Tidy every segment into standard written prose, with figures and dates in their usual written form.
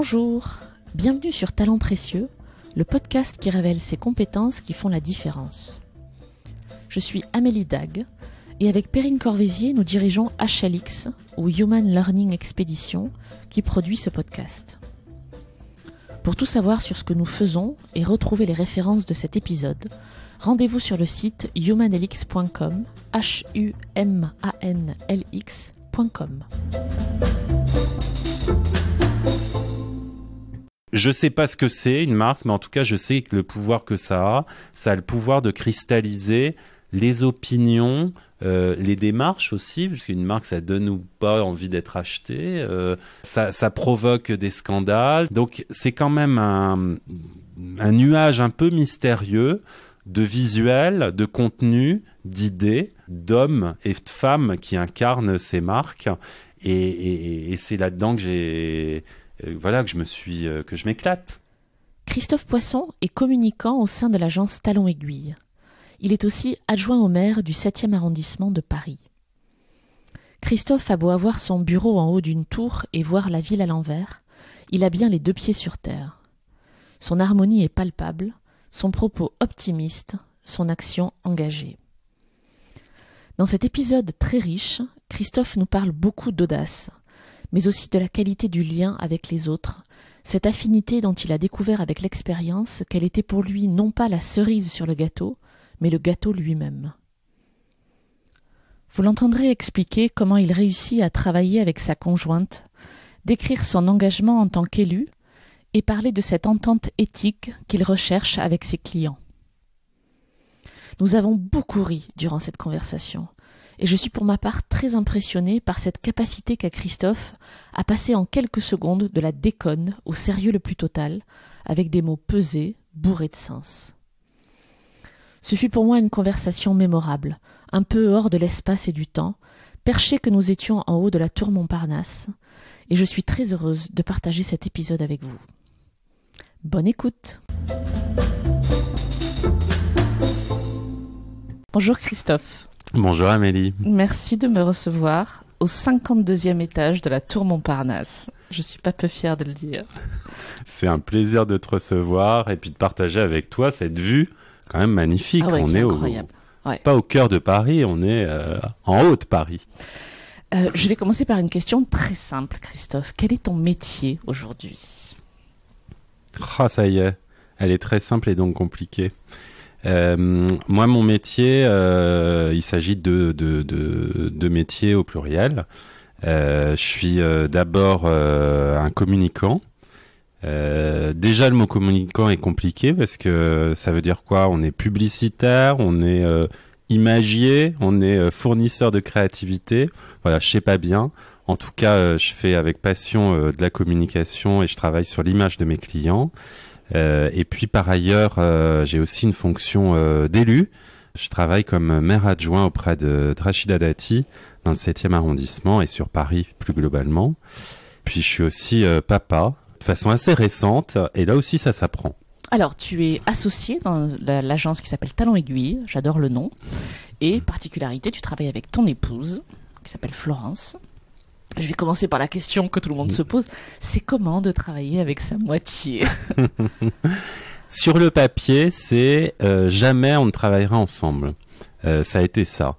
Bonjour, bienvenue sur Talents Précieux, le podcast qui révèle ces compétences qui font la différence. Je suis Amélie Dag et avec Perrine Corvézier, nous dirigeons HLX ou Human Learning Expedition qui produit ce podcast. Pour tout savoir sur ce que nous faisons et retrouver les références de cet épisode, rendez-vous sur le site humanlx.com, humanlx.com. Je sais pas ce que c'est une marque, mais en tout cas, je sais que le pouvoir que ça a le pouvoir de cristalliser les opinions, les démarches aussi, parce qu'une marque, ça donne ou pas envie d'être acheté, ça provoque des scandales. Donc, c'est quand même un nuage un peu mystérieux de visuels, de contenu, d'idées, d'hommes et de femmes qui incarnent ces marques. Et c'est là-dedans que que je m'éclate. Christophe Poisson est communicant au sein de l'agence Talons Aiguilles. Il est aussi adjoint au maire du 7e arrondissement de Paris. Christophe a beau avoir son bureau en haut d'une tour et voir la ville à l'envers, il a bien les deux pieds sur terre. Son harmonie est palpable, son propos optimiste, son action engagée. Dans cet épisode très riche, Christophe nous parle beaucoup d'audace, mais aussi de la qualité du lien avec les autres, cette affinité dont il a découvert avec l'expérience qu'elle était pour lui non pas la cerise sur le gâteau, mais le gâteau lui-même. Vous l'entendrez expliquer comment il réussit à travailler avec sa conjointe, décrire son engagement en tant qu'élu et parler de cette entente éthique qu'il recherche avec ses clients. Nous avons beaucoup ri durant cette conversation. Et je suis pour ma part très impressionnée par cette capacité qu'a Christophe à passer en quelques secondes de la déconne au sérieux le plus total, avec des mots pesés, bourrés de sens. Ce fut pour moi une conversation mémorable, un peu hors de l'espace et du temps, perché que nous étions en haut de la tour Montparnasse, et je suis très heureuse de partager cet épisode avec vous. Bonne écoute. Bonjour Christophe. Bonjour Amélie. Merci de me recevoir au 52e étage de la tour Montparnasse. Je suis pas peu fière de le dire. C'est un plaisir de te recevoir et puis de partager avec toi cette vue quand même magnifique. Ah ouais, on est incroyable. Pas au cœur de Paris, on est en haut de Paris. Je vais commencer par une question très simple, Christophe. Quel est ton métier aujourd'hui ? Ah, ça y est, elle est très simple et donc compliquée. Moi, mon métier, il s'agit de métiers au pluriel. Je suis d'abord un communicant. Déjà, le mot communicant est compliqué parce que ça veut dire quoi ? On est publicitaire, on est imagier, on est fournisseur de créativité. Voilà, je sais pas bien. En tout cas, je fais avec passion de la communication et je travaille sur l'image de mes clients. Et puis par ailleurs, j'ai aussi une fonction d'élu. Je travaille comme maire adjoint auprès de Rachida Dati dans le 7e arrondissement et sur Paris plus globalement. Puis je suis aussi papa de façon assez récente et là aussi ça s'apprend. Alors tu es associé dans l'agence qui s'appelle Talents Aiguilles, j'adore le nom. Et particularité, tu travailles avec ton épouse qui s'appelle Florence. Je vais commencer par la question que tout le monde se pose. C'est comment de travailler avec sa moitié ? Sur le papier, c'est jamais on ne travaillera ensemble. Ça a été ça.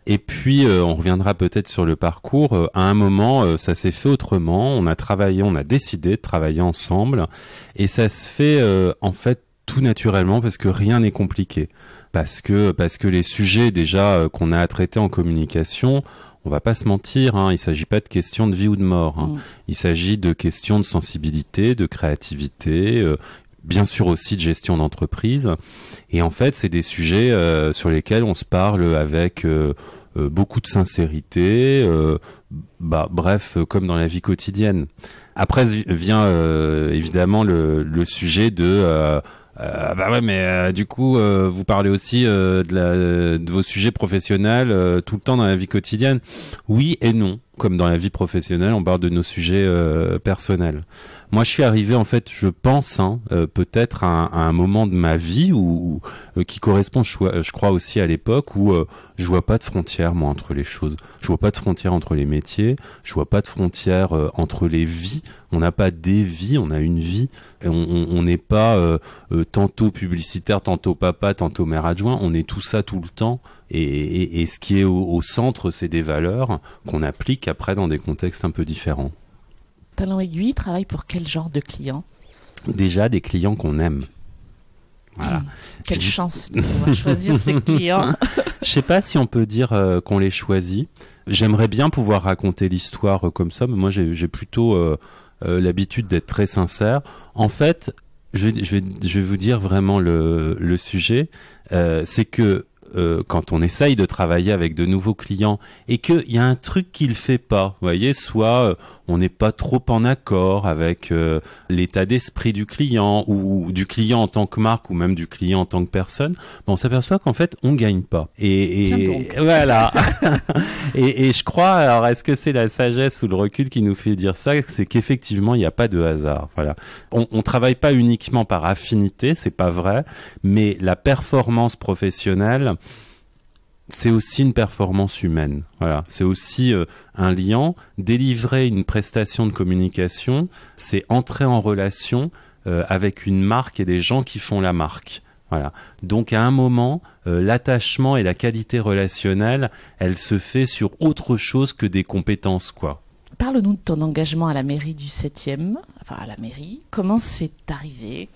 Et puis, on reviendra peut-être sur le parcours. À un moment, ça s'est fait autrement. On a décidé de travailler ensemble. Et ça se fait en fait tout naturellement parce que rien n'est compliqué. Parce que les sujets déjà qu'on a à traiter en communication, on va pas se mentir, il s'agit pas de questions de vie ou de mort. Il s'agit de questions de sensibilité, de créativité, bien sûr aussi de gestion d'entreprise. Et en fait, c'est des sujets sur lesquels on se parle avec beaucoup de sincérité, bref, comme dans la vie quotidienne. Après vient évidemment le sujet de du coup vous parlez aussi de vos sujets professionnels tout le temps dans la vie quotidienne. Oui et non. Comme dans la vie professionnelle, on parle de nos sujets personnels. Moi, je suis arrivé, en fait, je pense, peut-être à un moment de ma vie qui correspond, je crois aussi à l'époque où je vois pas de frontières, moi, entre les choses. Je vois pas de frontières entre les métiers. Je vois pas de frontières entre les vies. On n'a pas des vies, on a une vie. Et on n'est pas tantôt publicitaire, tantôt papa, tantôt mère adjoint. On est tout ça tout le temps. Et ce qui est au centre, c'est des valeurs qu'on applique après dans des contextes un peu différents. Talent Aiguille travaille pour quel genre de clients? Déjà des clients qu'on aime. Voilà. Quelle chance de pouvoir choisir ces clients. Je sais pas si on peut dire qu'on les choisit. J'aimerais bien pouvoir raconter l'histoire comme ça, mais moi j'ai plutôt l'habitude d'être très sincère. En fait, je vais vous dire vraiment le sujet. C'est que quand on essaye de travailler avec de nouveaux clients et qu'il y a un truc qui le fait pas, vous voyez, soit on n'est pas trop en accord avec l'état d'esprit du client ou du client en tant que marque ou même du client en tant que personne, on s'aperçoit qu'en fait on gagne pas. Et voilà. et je crois, alors est-ce que c'est la sagesse ou le recul qui nous fait dire ça, c'est qu'effectivement il n'y a pas de hasard. Voilà. On travaille pas uniquement par affinité, c'est pas vrai, mais la performance professionnelle, c'est aussi une performance humaine. Voilà, c'est aussi un lien. Délivrer une prestation de communication, c'est entrer en relation avec une marque et des gens qui font la marque. Voilà. Donc à un moment, l'attachement et la qualité relationnelle, elle se fait sur autre chose que des compétences, quoi. Parle-nous de ton engagement à la mairie du 7e, enfin à la mairie. Comment c'est arrivé ?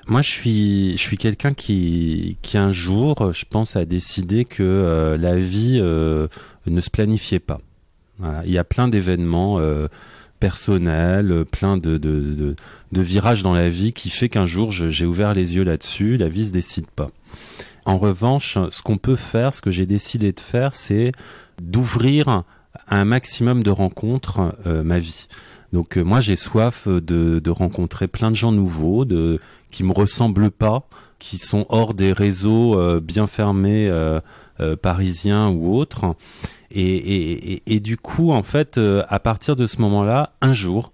Moi, je suis quelqu'un qui un jour, je pense, a décidé que la vie ne se planifiait pas. Voilà. Il y a plein d'événements personnels, plein de virages dans la vie qui fait qu'un jour, j'ai ouvert les yeux là-dessus. La vie se décide pas. En revanche, ce qu'on peut faire, ce que j'ai décidé de faire, c'est d'ouvrir à un maximum de rencontres ma vie. Donc moi j'ai soif de rencontrer plein de gens nouveaux, qui me ressemblent pas, qui sont hors des réseaux bien fermés parisiens ou autres. Et du coup en fait à partir de ce moment-là, un jour,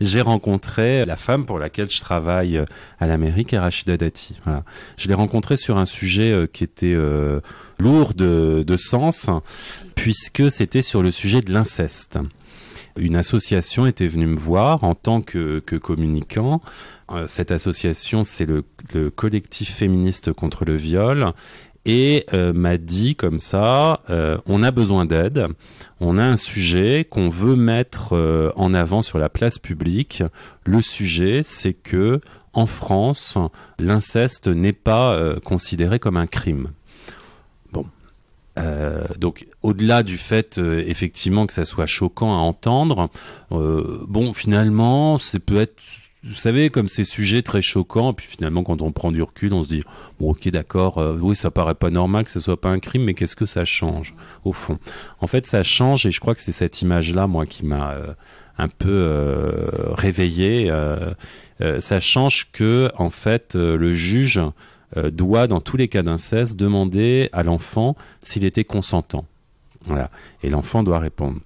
j'ai rencontré la femme pour laquelle je travaille à la mairie, qui est Rachida Dati. Voilà. Je l'ai rencontrée sur un sujet qui était lourd de sens, puisque c'était sur le sujet de l'inceste. Une association était venue me voir en tant que communicant. Cette association, c'est le collectif féministe contre le viol, et m'a dit comme ça, on a besoin d'aide, on a un sujet qu'on veut mettre en avant sur la place publique. Le sujet, c'est que en France, l'inceste n'est pas considéré comme un crime. Bon. Donc, au-delà du fait, effectivement, que ça soit choquant à entendre, bon, finalement, ça peut être, vous savez, comme ces sujets très choquants, puis finalement, quand on prend du recul, on se dit, bon, ok, d'accord, oui, ça paraît pas normal que ce soit pas un crime, mais qu'est-ce que ça change, au fond? En fait, ça change, et je crois que c'est cette image-là, moi, qui m'a un peu réveillé. Ça change que, en fait, le juge doit, dans tous les cas d'inceste, demander à l'enfant s'il était consentant. Voilà. Et l'enfant doit répondre.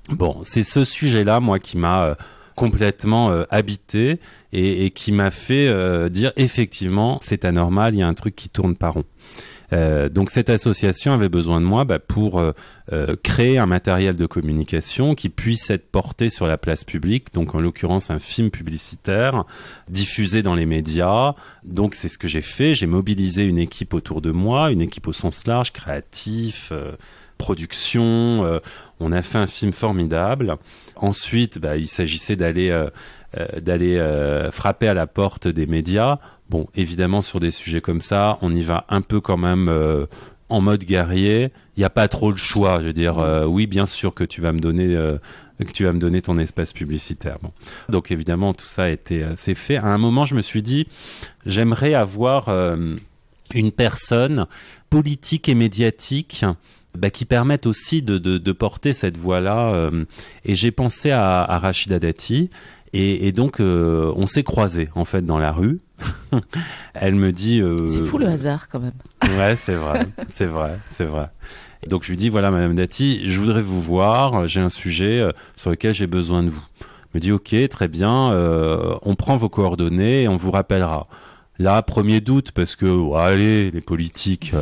Bon, c'est ce sujet-là, moi, qui m'a complètement habité et qui m'a fait dire, effectivement, c'est anormal, il y a un truc qui tourne pas rond. Donc cette association avait besoin de moi pour créer un matériel de communication qui puisse être porté sur la place publique, donc en l'occurrence un film publicitaire diffusé dans les médias. Donc c'est ce que j'ai fait, j'ai mobilisé une équipe autour de moi, une équipe au sens large, créatif, production, on a fait un film formidable. Ensuite, il s'agissait d'aller frapper à la porte des médias. Bon, évidemment, sur des sujets comme ça, on y va un peu quand même en mode guerrier. Il n'y a pas trop le choix. Je veux dire, oui, bien sûr que tu vas me donner ton espace publicitaire. Bon. Donc, évidemment, tout ça c'est fait. À un moment, je me suis dit, j'aimerais avoir une personne politique et médiatique qui permette aussi de porter cette voix-là. Et j'ai pensé à Rachida Dati. Et donc, on s'est croisés, en fait, dans la rue. Elle me dit... c'est fou le hasard, quand même. Ouais, c'est vrai, c'est vrai, c'est vrai. Et donc, je lui dis, voilà, Madame Dati, je voudrais vous voir, j'ai un sujet sur lequel j'ai besoin de vous. me dit ok, très bien, on prend vos coordonnées et on vous rappellera. Là, premier doute, parce que, allez, les politiques,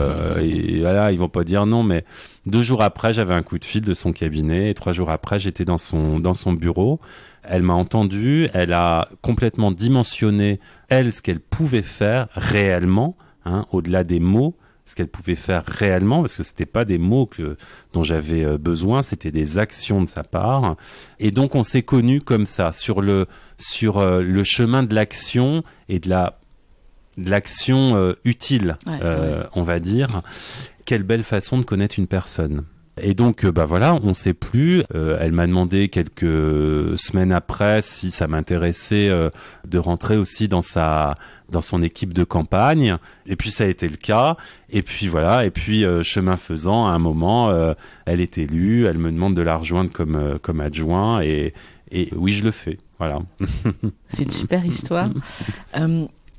et voilà, ils vont pas dire non, mais 2 jours après, j'avais un coup de fil de son cabinet, et 3 jours après, j'étais dans son bureau. Elle m'a entendu, elle a complètement dimensionné, elle, ce qu'elle pouvait faire réellement, au-delà des mots, ce qu'elle pouvait faire réellement, parce que c'était pas des mots dont j'avais besoin, c'était des actions de sa part. Et donc, on s'est connus comme ça, sur le chemin de l'action et de l'action utile, on va dire. Quelle belle façon de connaître une personne. Et donc, voilà, on ne sait plus. Elle m'a demandé quelques semaines après si ça m'intéressait de rentrer aussi dans son équipe de campagne. Et puis, ça a été le cas. Et puis, voilà. Et puis, chemin faisant, à un moment, elle est élue. Elle me demande de la rejoindre comme adjoint. Et oui, je le fais. Voilà. C'est une super histoire.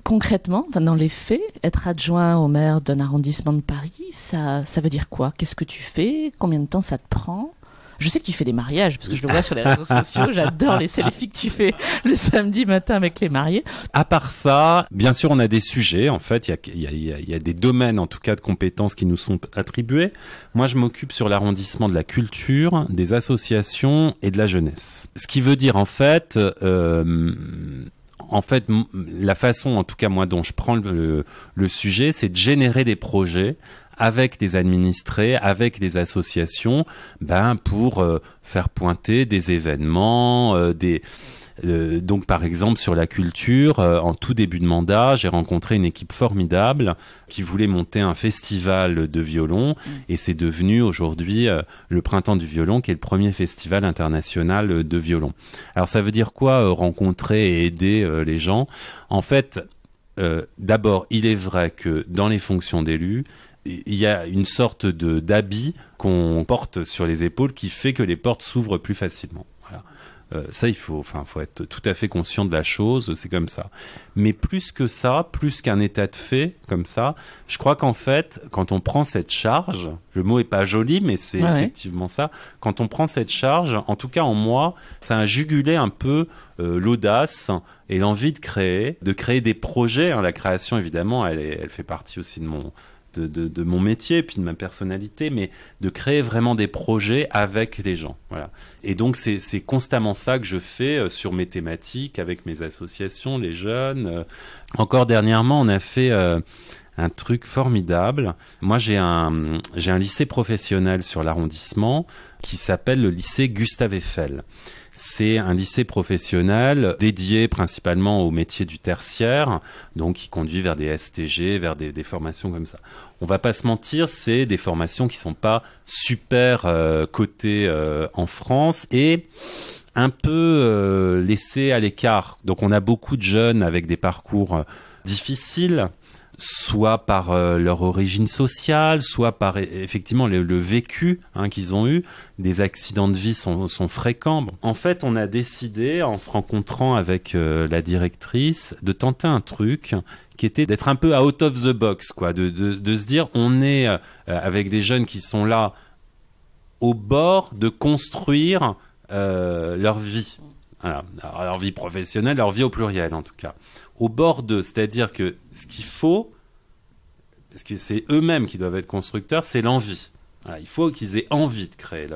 Concrètement, dans les faits, être adjoint au maire d'un arrondissement de Paris, ça veut dire quoi? Qu'est-ce que tu fais? Combien de temps ça te prend? Je sais que tu fais des mariages, parce que je le vois sur les réseaux sociaux. J'adore les selfies que tu fais le samedi matin avec les mariés. À part ça, bien sûr, on a des sujets. En fait, il y a des domaines, en tout cas, de compétences qui nous sont attribués. Moi, je m'occupe sur l'arrondissement de la culture, des associations et de la jeunesse. Ce qui veut dire, en fait, la façon, en tout cas moi, dont je prends le sujet, c'est de générer des projets avec des administrés, avec des associations, pour faire pointer des événements, donc par exemple sur la culture, en tout début de mandat, j'ai rencontré une équipe formidable qui voulait monter un festival de violon et c'est devenu aujourd'hui le Printemps du violon qui est le premier festival international de violon. Alors ça veut dire quoi rencontrer et aider les gens? En fait, d'abord, il est vrai que dans les fonctions d'élus, il y a une sorte d'habit qu'on porte sur les épaules qui fait que les portes s'ouvrent plus facilement. Voilà. Ça, il faut être tout à fait conscient de la chose, c'est comme ça. Mais plus que ça, plus qu'un état de fait comme ça, je crois qu'en fait, quand on prend cette charge, le mot est pas joli, mais c'est effectivement ça, quand on prend cette charge, en tout cas en moi, ça a jugulé un peu l'audace et l'envie de créer des projets. La création, évidemment, elle fait partie aussi de mon métier, puis de ma personnalité, mais de créer vraiment des projets avec les gens. Voilà. Et donc, c'est constamment ça que je fais sur mes thématiques, avec mes associations, les jeunes. Encore dernièrement, on a fait un truc formidable. Moi, j'ai un lycée professionnel sur l'arrondissement qui s'appelle le lycée Gustave Eiffel. C'est un lycée professionnel dédié principalement au métier du tertiaire, donc qui conduit vers des STG, vers des formations comme ça. On va pas se mentir, c'est des formations qui sont pas super cotées en France et un peu laissées à l'écart. Donc on a beaucoup de jeunes avec des parcours difficiles, soit par leur origine sociale, soit par effectivement le vécu qu'ils ont eu. Des accidents de vie sont fréquents. Bon. En fait, on a décidé, en se rencontrant avec la directrice, de tenter un truc qui était d'être un peu out of the box, quoi, de se dire, on est avec des jeunes qui sont là au bord de construire leur vie. Alors, leur vie professionnelle, leur vie au pluriel en tout cas. Au bord d'eux, c'est-à-dire que ce qu'il faut, parce que c'est eux-mêmes qui doivent être constructeurs, c'est l'envie. Voilà, il faut qu'ils aient envie de créer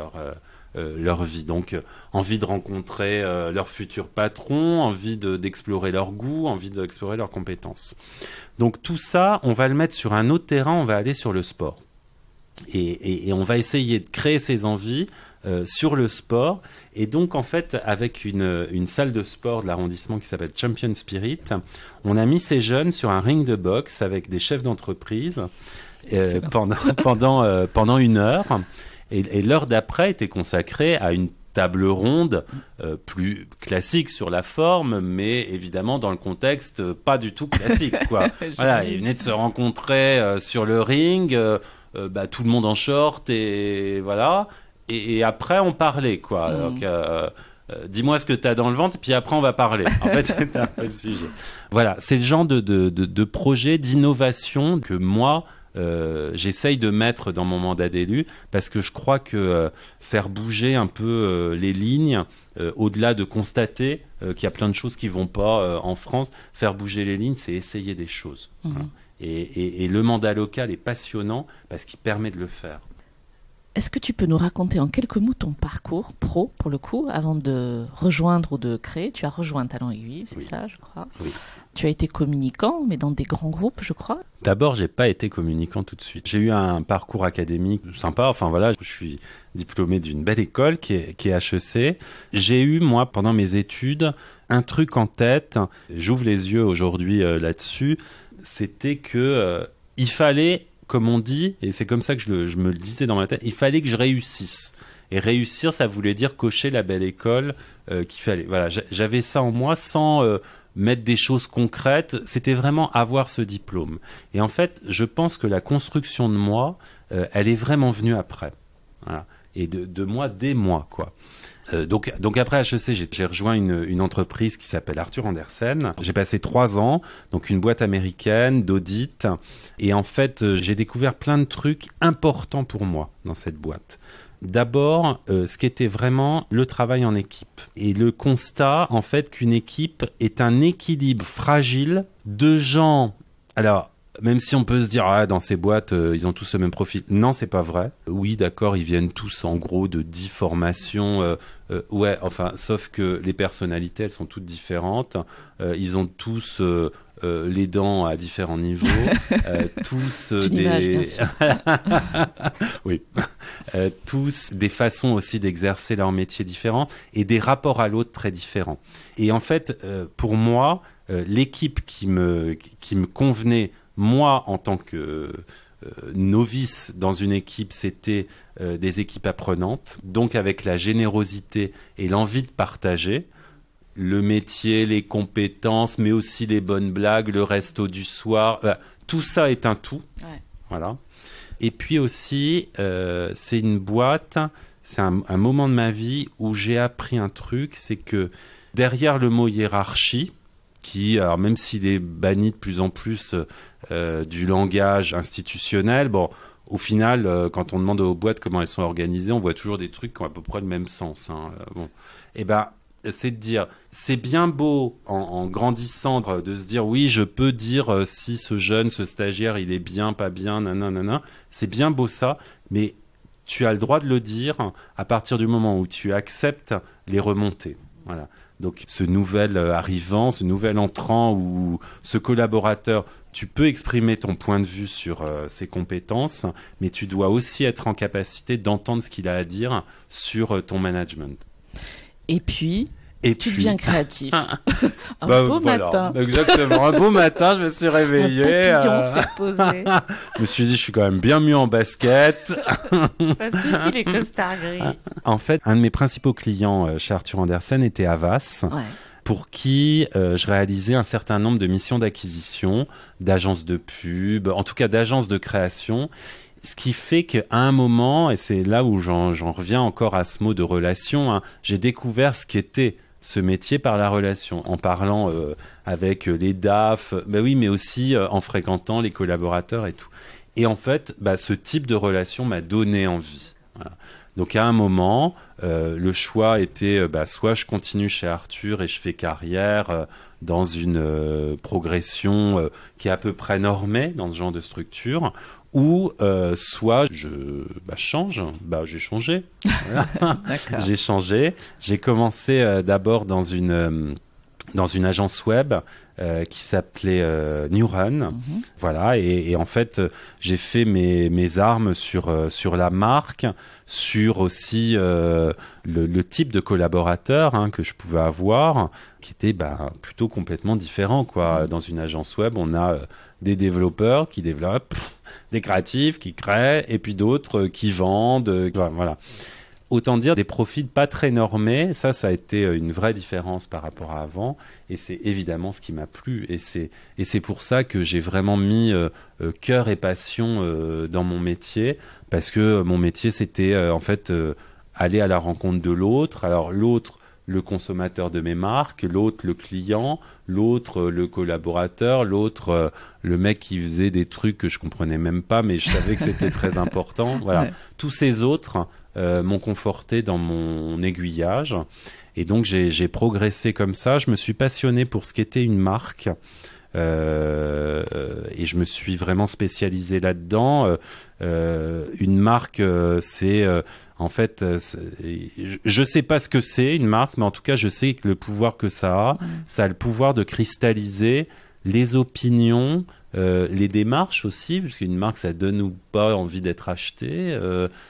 leur vie. Donc, envie de rencontrer leur futur patron, envie d'explorer leur goût, envie d'explorer leurs compétences. Donc, tout ça, on va le mettre sur un autre terrain, on va aller sur le sport. Et on va essayer de créer ces envies sur le sport. Et donc, en fait, avec une salle de sport de l'arrondissement qui s'appelle Champion Spirit, on a mis ces jeunes sur un ring de boxe avec des chefs d'entreprise pendant 1 heure. Et l'heure d'après était consacrée à une table ronde plus classique sur la forme, mais évidemment dans le contexte pas du tout classique, quoi. Voilà, ils venaient de se rencontrer sur le ring, tout le monde en short et voilà. Et après, on parlait, quoi. Donc, dis-moi ce que tu as dans le ventre, puis après, on va parler. En fait, c'est un peu le sujet. Voilà, c'est le genre de projet d'innovation que moi, j'essaye de mettre dans mon mandat d'élu, parce que je crois que faire bouger un peu les lignes, au-delà de constater qu'il y a plein de choses qui vont pas en France, faire bouger les lignes, c'est essayer des choses. Voilà. Et le mandat local est passionnant parce qu'il permet de le faire. Est-ce que tu peux nous raconter en quelques mots ton parcours pro, pour le coup, avant de rejoindre ou de créer? Tu as rejoint Talent Aiguille, c'est ça, je crois. Oui. Tu as été communicant, mais dans des grands groupes, je crois. D'abord, j'ai pas été communicant tout de suite. J'ai eu un parcours académique sympa. Enfin voilà, je suis diplômé d'une belle école qui est HEC. J'ai eu, moi, pendant mes études, un truc en tête. J'ouvre les yeux aujourd'hui là-dessus. C'était que il fallait, comme on dit, et c'est comme ça que je me le disais dans ma tête, il fallait que je réussisse. Et réussir, ça voulait dire cocher la belle école qu'il fallait. Voilà, j'avais ça en moi sans mettre des choses concrètes. C'était vraiment avoir ce diplôme. Et en fait, je pense que la construction de moi, elle est vraiment venue après. Voilà. Et de moi, dès moi, quoi. Donc après HEC, j'ai rejoint une entreprise qui s'appelle Arthur Andersen. J'ai passé 3 ans, donc une boîte américaine d'audit. Et en fait, j'ai découvert plein de trucs importants pour moi dans cette boîte. D'abord, ce qui était vraiment le travail en équipe. Et le constat, en fait, qu'une équipe est un équilibre fragile de gens. Alors, même si on peut se dire, dans ces boîtes, ils ont tous le même profil. Non, c'est pas vrai. Oui, d'accord, ils viennent tous, en gros, de 10 formations. Ouais, enfin, sauf que les personnalités, elles sont toutes différentes. Ils ont tous les dents à différents niveaux. Tous une image, bien sûr. Oui. Tous des façons aussi d'exercer leur métier différents et des rapports à l'autre très différents. Et en fait, pour moi, l'équipe qui me convenait, moi, en tant que novice dans une équipe, c'était des équipes apprenantes, donc avec la générosité et l'envie de partager le métier, les compétences, mais aussi les bonnes blagues, le resto du soir. Tout ça est un tout. Ouais. Voilà. Et puis aussi, c'est une boîte, c'est un moment de ma vie où j'ai appris un truc, c'est que derrière le mot hiérarchie, qui, alors même s'il est banni de plus en plus du langage institutionnel, bon, au final, quand on demande aux boîtes comment elles sont organisées, on voit toujours des trucs qui ont à peu près le même sens. Hein. Bon. Et ben, c'est de dire, c'est bien beau en grandissant de se dire, oui, je peux dire si ce jeune, ce stagiaire, il est bien, pas bien, nanana, c'est bien beau ça, mais tu as le droit de le dire à partir du moment où tu acceptes les remontées. Voilà. Donc ce nouvel arrivant, ce nouvel entrant ou ce collaborateur, tu peux exprimer ton point de vue sur ses compétences, mais tu dois aussi être en capacité d'entendre ce qu'il a à dire sur ton management. Et puis, tu deviens créatif. Un beau matin. Exactement, un beau matin, je me suis réveillé. Un papillon s'est posé. Je me suis dit, je suis quand même bien mieux en basket. Ça suffit les costards gris. En fait, un de mes principaux clients chez Arthur Andersen était Havas. Ouais. Pour qui je réalisais un certain nombre de missions d'acquisition, d'agences de pub, en tout cas d'agences de création. Ce qui fait qu'à un moment, et c'est là où j'en reviens encore à ce mot de relation, hein, j'ai découvert ce qu'était ce métier par la relation, en parlant avec les DAF, oui, mais aussi en fréquentant les collaborateurs et tout. Et en fait, ce type de relation m'a donné envie. Voilà. Donc à un moment, le choix était soit je continue chez Arthur et je fais carrière dans une progression qui est à peu près normée dans ce genre de structure, ou soit je change. J'ai changé. J'ai changé. J'ai commencé d'abord dans une agence web qui s'appelait New Run. Voilà, et en fait, j'ai fait mes armes sur la marque, sur aussi le type de collaborateur que je pouvais avoir, qui était plutôt complètement différent, quoi. Dans une agence web, on a des développeurs qui développent, des créatifs qui créent, et puis d'autres qui vendent. Voilà. Autant dire des profils pas très normés, ça a été une vraie différence par rapport à avant, et c'est évidemment ce qui m'a plu, et c'est pour ça que j'ai vraiment mis cœur et passion dans mon métier, parce que mon métier c'était en fait aller à la rencontre de l'autre. Alors l'autre, le consommateur de mes marques, l'autre le client, l'autre le collaborateur, l'autre le mec qui faisait des trucs que je comprenais même pas, mais je savais que c'était très important. Voilà. Ouais. Tous ces autres m'ont conforté dans mon aiguillage. Et donc, j'ai progressé comme ça. Je me suis passionné pour ce qu'était une marque. Et je me suis vraiment spécialisé là-dedans. Une marque, c'est... en fait, je sais pas ce que c'est, une marque, mais en tout cas, je sais que le pouvoir que ça a le pouvoir de cristalliser les opinions, les démarches aussi, parce qu'une marque, ça donne ou pas envie d'être acheté,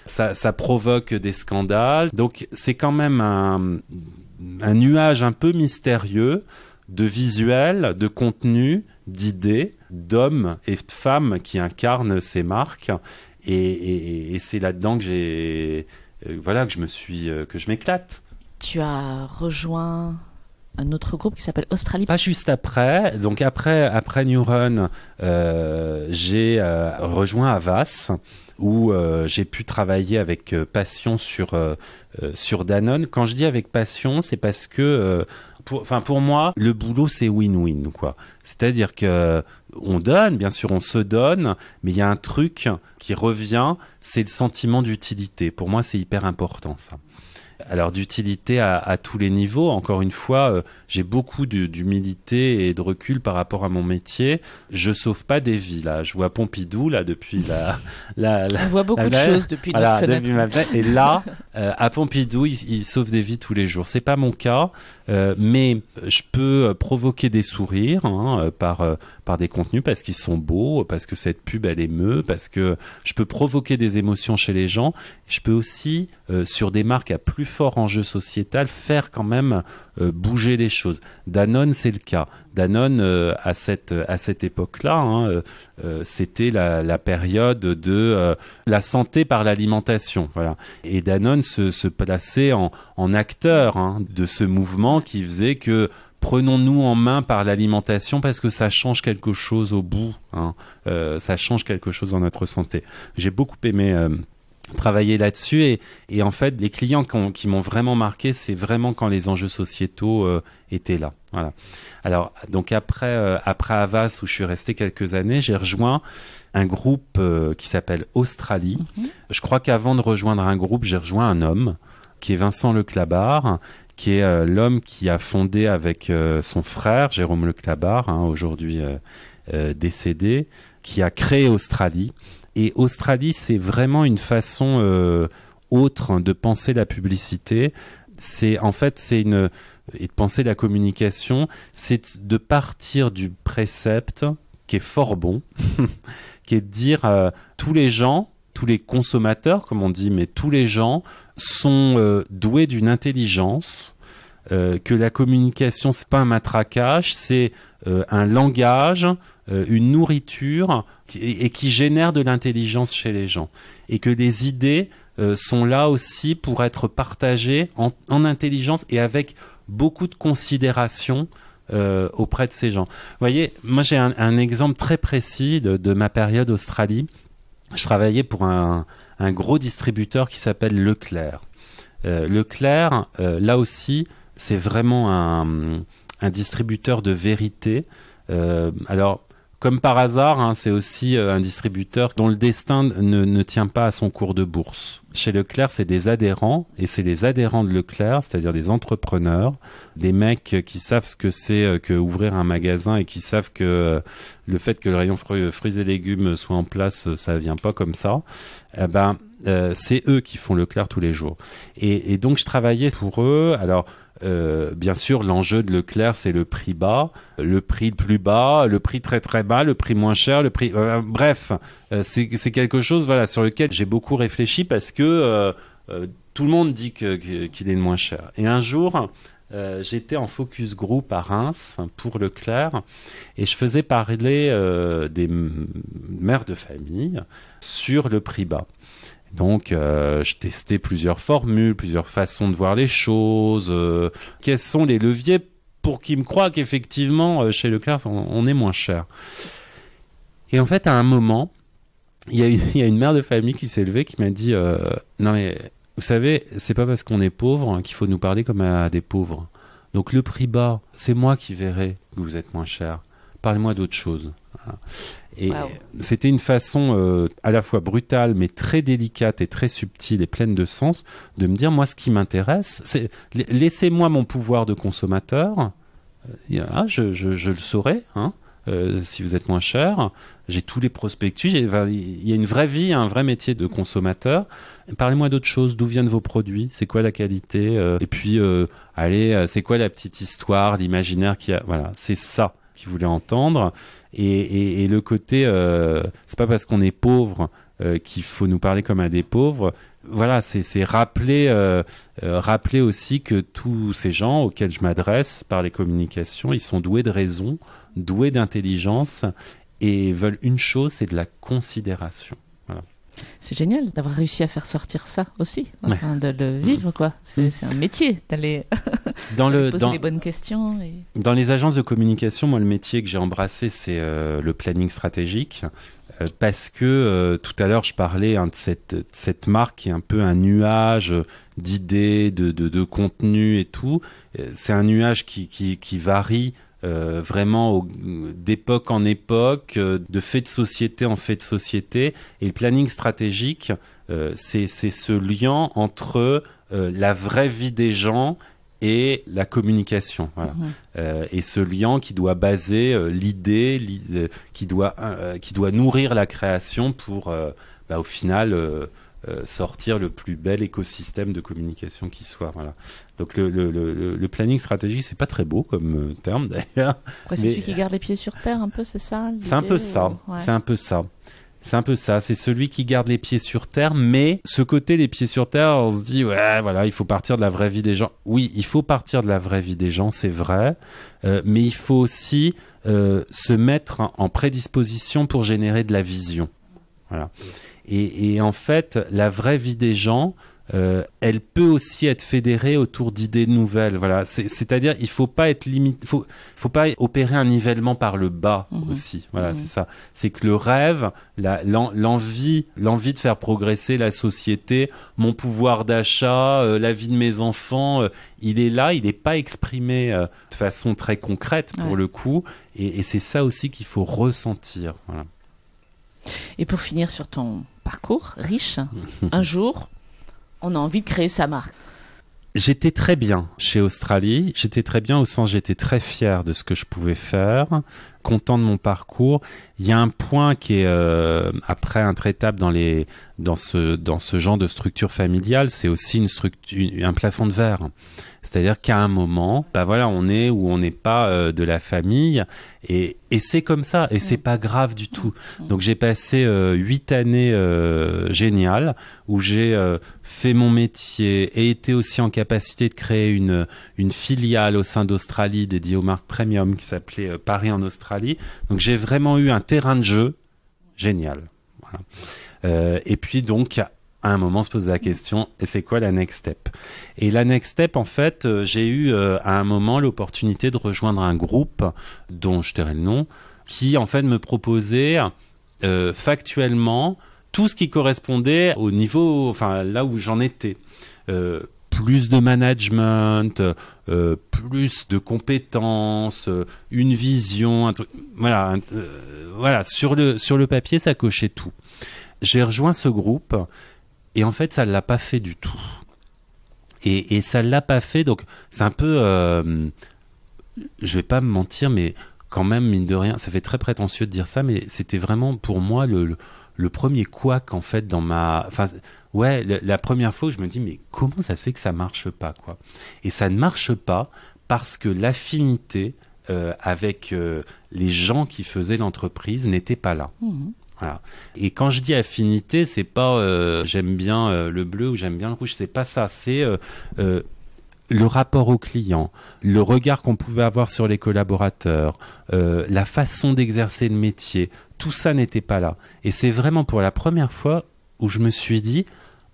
ça provoque des scandales. Donc, c'est quand même un nuage un peu mystérieux de visuels, de contenu, d'idées, d'hommes et de femmes qui incarnent ces marques. Et c'est là-dedans que que je m'éclate. Tu as rejoint un autre groupe qui s'appelle Australie. Pas juste après. Donc après New Run, j'ai rejoint Havas, où j'ai pu travailler avec passion sur Danone. Quand je dis avec passion, c'est parce que pour moi, le boulot, c'est win-win, quoi. C'est-à-dire que on donne, bien sûr, on se donne, mais il y a un truc qui revient, c'est le sentiment d'utilité. Pour moi, c'est hyper important, ça. Alors, d'utilité à tous les niveaux. Encore une fois, j'ai beaucoup d'humilité et de recul par rapport à mon métier. Je sauve pas des vies, là. Je vois Pompidou, là, depuis on voit beaucoup de choses depuis notre fenêtre. Depuis ma fenêtre. Et là, à Pompidou, il sauve des vies tous les jours. C'est pas mon cas, mais je peux provoquer des sourires par des contenus parce qu'ils sont beaux, parce que cette pub, elle émeut, parce que je peux provoquer des émotions chez les gens. Je peux aussi, sur des marques à plus fort enjeu sociétal, faire quand même bouger les choses. Danone, c'est le cas. Danone, à cette époque-là, c'était la période de la santé par l'alimentation. Voilà. Et Danone se plaçait en acteur de ce mouvement qui faisait que prenons-nous en main par l'alimentation parce que ça change quelque chose au bout. Ça change quelque chose dans notre santé. J'ai beaucoup aimé travailler là-dessus et en fait les clients qui m'ont vraiment marqué, c'est vraiment quand les enjeux sociétaux étaient là. Voilà. Alors donc après Havas, où je suis resté quelques années, j'ai rejoint un groupe qui s'appelle Australie. Je crois qu'avant de rejoindre un groupe, j'ai rejoint un homme qui est Vincent Leclabar, qui est l'homme qui a fondé avec son frère Jérôme Leclabar, aujourd'hui décédé, qui a créé Australie. Et Australie, c'est vraiment une façon autre de penser la publicité. Et de penser la communication, c'est de partir du précepte qui est fort bon, qui est de dire tous les gens, tous les consommateurs, comme on dit, mais tous les gens sont doués d'une intelligence, que la communication, c'est pas un matraquage, c'est un langage, une nourriture et qui génère de l'intelligence chez les gens. Et que les idées sont là aussi pour être partagées en intelligence et avec beaucoup de considération auprès de ces gens. Vous voyez, moi j'ai un exemple très précis de ma période Australie. Je travaillais pour un gros distributeur qui s'appelle Leclerc. Leclerc, là aussi, c'est vraiment un distributeur de vérité. Alors, comme par hasard, c'est aussi un distributeur dont le destin ne tient pas à son cours de bourse. Chez Leclerc, c'est des adhérents, et c'est les adhérents de Leclerc, c'est-à-dire des entrepreneurs, des mecs qui savent ce que c'est que ouvrir un magasin et qui savent que le fait que le rayon fruits et légumes soit en place, ça vient pas comme ça. C'est eux qui font Leclerc tous les jours. Et donc, je travaillais pour eux. Alors, bien sûr, l'enjeu de Leclerc, c'est le prix bas, le prix le plus bas, le prix très très bas, le prix moins cher, le prix... bref, c'est quelque chose sur lequel j'ai beaucoup réfléchi parce que tout le monde dit qu'il est le moins cher. Et un jour, j'étais en focus group à Reims pour Leclerc et je faisais parler des mères de famille sur le prix bas. Donc, je testais plusieurs formules, plusieurs façons de voir les choses. Quels sont les leviers pour qu'ils me croient qu'effectivement, chez Leclerc, on est moins cher. Et en fait, à un moment, il y a une mère de famille qui s'est levée, qui m'a dit « Non mais Vous savez, c'est pas parce qu'on est pauvre qu'il faut nous parler comme à des pauvres. Donc le prix bas, c'est moi qui verrai que vous êtes moins cher. Parlez-moi d'autre chose. Voilà. Et c'était une façon à la fois brutale, mais très délicate et très subtile et pleine de sens, de me dire, moi, ce qui m'intéresse, c'est laissez-moi mon pouvoir de consommateur. Je le saurai, hein, si vous êtes moins cher. J'ai tous les prospectus. Il y a une vraie vie, un vrai métier de consommateur. Parlez-moi d'autre chose. D'où viennent vos produits? C'est quoi la qualité? Et puis, c'est quoi la petite histoire, l'imaginaire qu'il y a? Voilà, c'est ça qu'ils voulaient entendre. Et le côté, c'est pas parce qu'on est pauvre qu'il faut nous parler comme à des pauvres. Voilà, c'est rappeler aussi que tous ces gens auxquels je m'adresse par les communications, ils sont doués de raison, doués d'intelligence et veulent une chose, c'est de la considération. Voilà. C'est génial d'avoir réussi à faire sortir ça aussi, enfin, de le vivre, quoi. C'est un métier d'aller poser les bonnes questions. Dans les agences de communication, moi, le métier que j'ai embrassé, c'est le planning stratégique. Parce que tout à l'heure, je parlais de cette marque qui est un peu un nuage d'idées, de contenu et tout. C'est un nuage qui varie vraiment d'époque en époque, de fait de société en fait de société. Et le planning stratégique, c'est ce lien entre la vraie vie des gens et la communication. Voilà. Et ce lien qui doit baser l'idée, qui doit nourrir la création pour, au final, sortir le plus bel écosystème de communication qui soit. Voilà. Donc le planning stratégique, c'est pas très beau comme terme d'ailleurs. C'est celui qui garde les pieds sur terre, un peu, c'est ça? C'est un peu ça. Ouais. C'est un peu ça. C'est un peu ça, c'est celui qui garde les pieds sur terre, mais ce côté les pieds sur terre, on se dit, ouais, voilà, il faut partir de la vraie vie des gens. Oui, il faut partir de la vraie vie des gens, c'est vrai, mais il faut aussi se mettre en prédisposition pour générer de la vision. Voilà. Et en fait, la vraie vie des gens, elle peut aussi être fédérée autour d'idées nouvelles. Voilà. C'est-à-dire, il faut pas être limité, faut pas opérer un nivellement par le bas aussi. Voilà, c'est ça. C'est que le rêve, l'envie de faire progresser la société, mon pouvoir d'achat, la vie de mes enfants, il est là, il n'est pas exprimé de façon très concrète pour le coup. Et c'est ça aussi qu'il faut ressentir. Voilà. Et pour finir sur ton parcours riche, un jour, on a envie de créer sa marque. J'étais très bien chez Australie. J'étais très bien au sens, j'étais très fier de ce que je pouvais faire, content de mon parcours. Il y a un point qui est après intraitable dans ce genre de structure familiale, c'est aussi un plafond de verre. C'est-à-dire qu'à un moment, on est ou on n'est pas de la famille, et c'est comme ça, et c'est pas grave du tout. Donc j'ai passé 8 années géniales où j'ai fait mon métier et été aussi en capacité de créer une filiale au sein d'Australie dédiée aux marques premium qui s'appelait Paris en Australie. Donc j'ai vraiment eu un terrain de jeu génial. Voilà. Et puis donc à un moment se pose la question, et c'est quoi la next step? Et la next step, en fait, j'ai eu à un moment l'opportunité de rejoindre un groupe dont je tairai le nom, qui en fait me proposait factuellement tout ce qui correspondait au niveau, enfin là où j'en étais. Plus de management, plus de compétences, une vision, un truc, voilà, sur le papier, ça cochait tout. J'ai rejoint ce groupe et en fait, ça ne l'a pas fait du tout. Et ça ne l'a pas fait, donc c'est un peu, je vais pas me mentir, mais quand même, mine de rien, ça fait très prétentieux de dire ça, mais c'était vraiment pour moi le premier couac en fait dans ma... Enfin, ouais, la première fois où je me dis, mais comment ça se fait que ça marche pas, quoi? Et ça ne marche pas parce que l'affinité avec les gens qui faisaient l'entreprise n'était pas là. Voilà. Et quand je dis affinité, c'est pas j'aime bien le bleu ou j'aime bien le rouge, c'est pas ça. C'est le rapport au client, le regard qu'on pouvait avoir sur les collaborateurs, la façon d'exercer le métier, tout ça n'était pas là. Et c'est vraiment pour la première fois où je me suis dit,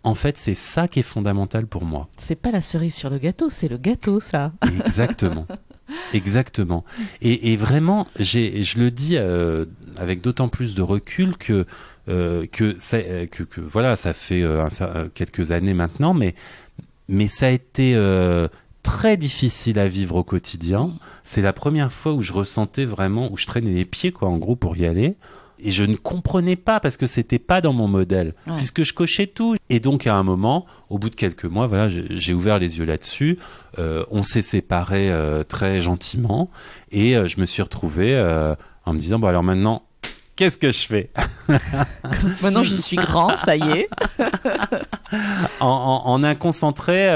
en fait, c'est ça qui est fondamental pour moi. C'est pas la cerise sur le gâteau, c'est le gâteau, ça. Exactement. Exactement. Et vraiment, je le dis avec d'autant plus de recul que voilà, ça fait quelques années maintenant, mais ça a été très difficile à vivre au quotidien. C'est la première fois où je ressentais vraiment, où je traînais les pieds, quoi, en gros, pour y aller. Et je ne comprenais pas parce que c'était pas dans mon modèle, puisque je cochais tout. Et donc, à un moment, au bout de quelques mois, voilà, j'ai ouvert les yeux là-dessus. On s'est séparés très gentiment. Et je me suis retrouvé en me disant, bon, alors maintenant, qu'est-ce que je fais ? Maintenant, je suis grand, ça y est. En un concentré,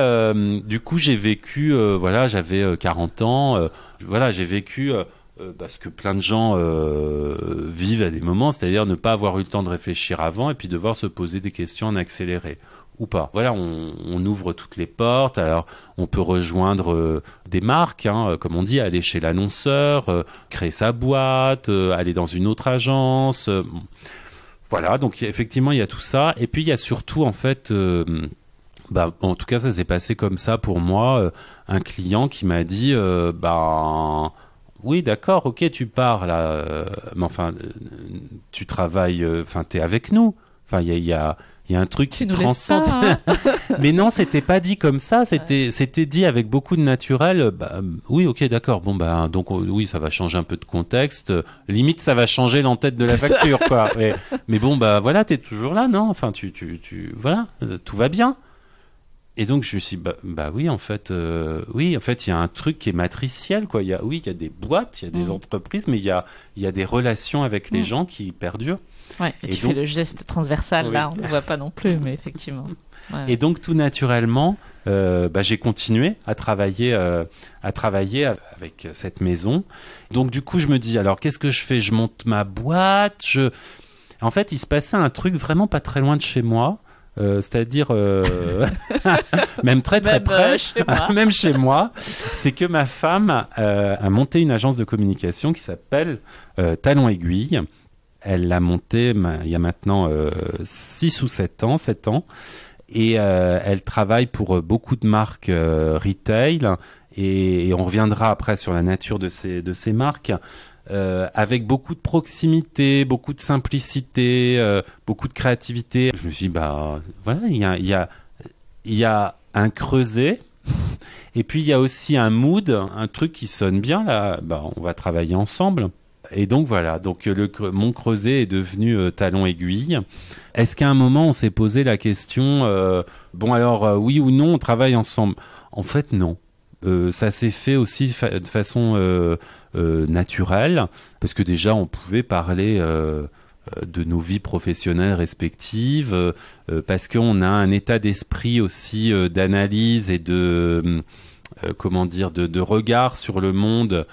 du coup, j'ai vécu, voilà, j'avais 40 ans, voilà, j'ai vécu ce que plein de gens vivent à des moments, c'est-à-dire ne pas avoir eu le temps de réfléchir avant et puis devoir se poser des questions en accéléré. Ou pas. Voilà, on ouvre toutes les portes. Alors, on peut rejoindre des marques, comme on dit, aller chez l'annonceur, créer sa boîte, aller dans une autre agence. Voilà, donc effectivement, il y a tout ça. Et puis, il y a surtout, en fait, en tout cas, ça s'est passé comme ça pour moi, un client qui m'a dit, oui, d'accord, ok, tu pars là, mais enfin, tu travailles, enfin, t'es avec nous. Enfin, il y a un truc qui transcende. Pas, hein. Mais non, c'était pas dit comme ça. C'était dit avec beaucoup de naturel. Oui, ok, d'accord. Bon, donc oui, ça va changer un peu de contexte. Limite, ça va changer l'entête de la facture, quoi. Mais bon, voilà, t'es toujours là, non ? Enfin, voilà, tout va bien. Et donc je me suis dit, oui, en fait, il y a un truc qui est matriciel, quoi. Il y a des boîtes, il y a des entreprises, mais il y a des relations avec les gens qui perdurent. Ouais, et tu fais le geste transversal, là, on ne le voit pas non plus, mais effectivement. Ouais. Et donc, tout naturellement, j'ai continué à travailler avec cette maison. Donc, du coup, je me dis, alors, qu'est-ce que je fais ? Je monte ma boîte. En fait, il se passait un truc vraiment pas très loin de chez moi. C'est-à-dire, même très très près, même chez moi, c'est que ma femme a monté une agence de communication qui s'appelle Talon Aiguille. Elle l'a montée il y a maintenant 6 ou 7 ans, et elle travaille pour beaucoup de marques retail, et on reviendra après sur la nature de ces marques, avec beaucoup de proximité, beaucoup de simplicité, beaucoup de créativité. Je me suis dit, voilà, il y a un creuset, et puis il y a aussi un mood, un truc qui sonne bien, là, on va travailler ensemble. Et donc voilà, mon creuset est devenu Talon Aiguille. Est-ce qu'à un moment on s'est posé la question, oui ou non, on travaille ensemble ? En fait, non. Ça s'est fait aussi de façon naturelle, parce que déjà on pouvait parler de nos vies professionnelles respectives, parce qu'on a un état d'esprit aussi d'analyse et de regard sur le monde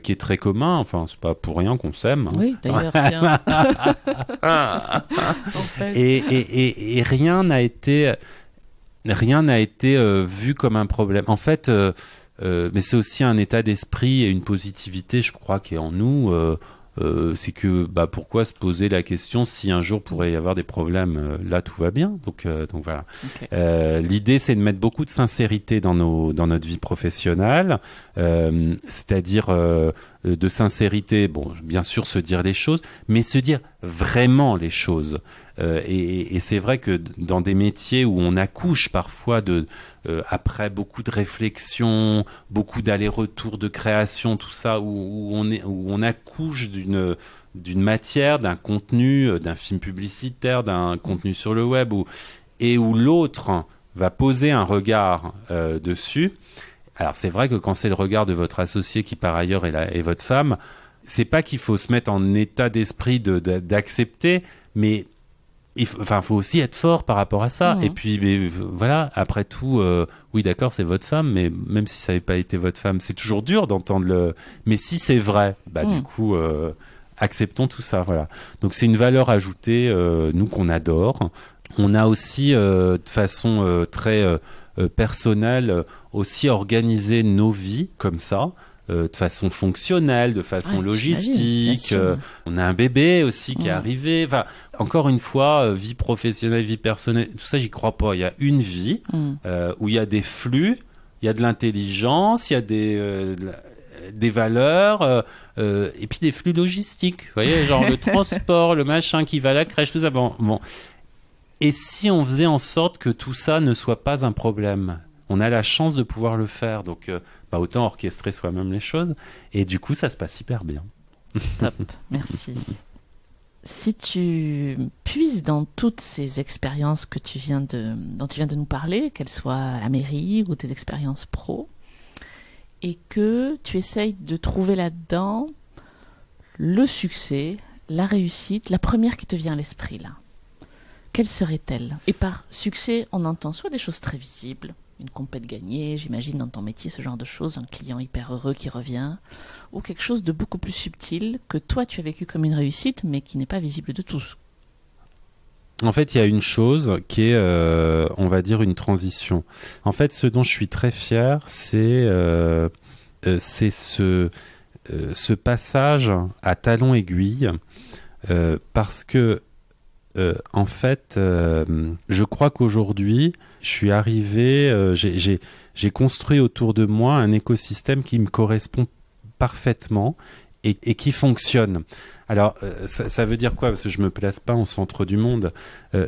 qui est très commun. Enfin, c'est pas pour rien qu'on s'aime. Oui, d'ailleurs, tiens. En fait. Et rien n'a été vu comme un problème. En fait, mais c'est aussi un état d'esprit et une positivité, je crois, qui est en nous. C'est que pourquoi se poser la question si un jour pourrait y avoir des problèmes, là tout va bien, donc voilà. Okay. L'idée c'est de mettre beaucoup de sincérité dans notre vie professionnelle, c'est-à-dire de sincérité, bien sûr se dire les choses, mais se dire vraiment les choses. Et c'est vrai que dans des métiers où on accouche parfois après beaucoup de réflexion, beaucoup d'allers-retours de création, tout ça, où on accouche d'une matière, d'un contenu, d'un film publicitaire, d'un contenu sur le web, et où l'autre va poser un regard dessus. Alors c'est vrai que quand c'est le regard de votre associé qui par ailleurs est votre femme, c'est pas qu'il faut se mettre en état d'esprit d'accepter, mais il faut aussi être fort par rapport à ça. Et puis, voilà, après tout, oui, d'accord, c'est votre femme, mais même si ça n'avait pas été votre femme, c'est toujours dur d'entendre le... Mais si c'est vrai, du coup, acceptons tout ça, voilà. Donc, c'est une valeur ajoutée, nous, qu'on adore. On a aussi, de façon très personnelle, aussi organisé nos vies comme ça. De façon fonctionnelle, de façon logistique. On a un bébé aussi qui est arrivé. Enfin, encore une fois, vie professionnelle, vie personnelle, tout ça, j'y crois pas. Il y a une vie où il y a des flux, il y a de l'intelligence, il y a des valeurs et puis des flux logistiques. Vous voyez, genre le transport, le machin qui va à la crèche, tout ça. Bon. Et si on faisait en sorte que tout ça ne soit pas un problème? On a la chance de pouvoir le faire, donc autant orchestrer soi-même les choses. Et du coup, ça se passe hyper bien. Top, merci. Si tu puises dans toutes ces expériences dont tu viens de nous parler, qu'elles soient à la mairie ou tes expériences pro, et que tu essayes de trouver là-dedans le succès, la réussite, la première qui te vient à l'esprit là, quelle serait-elle? Et par succès, on entend soit des choses très visibles, une compète gagnée, j'imagine dans ton métier ce genre de choses, un client hyper heureux qui revient, ou quelque chose de beaucoup plus subtil que toi tu as vécu comme une réussite mais qui n'est pas visible de tous. En fait, il y a une chose qui est, on va dire, une transition. En fait, ce dont je suis très fier, c'est ce passage à talons aiguilles, parce que en fait, je crois qu'aujourd'hui, je suis arrivé, j'ai construit autour de moi un écosystème qui me correspond parfaitement et qui fonctionne. Alors, ça veut dire quoi? Parce que je me place pas au centre du monde.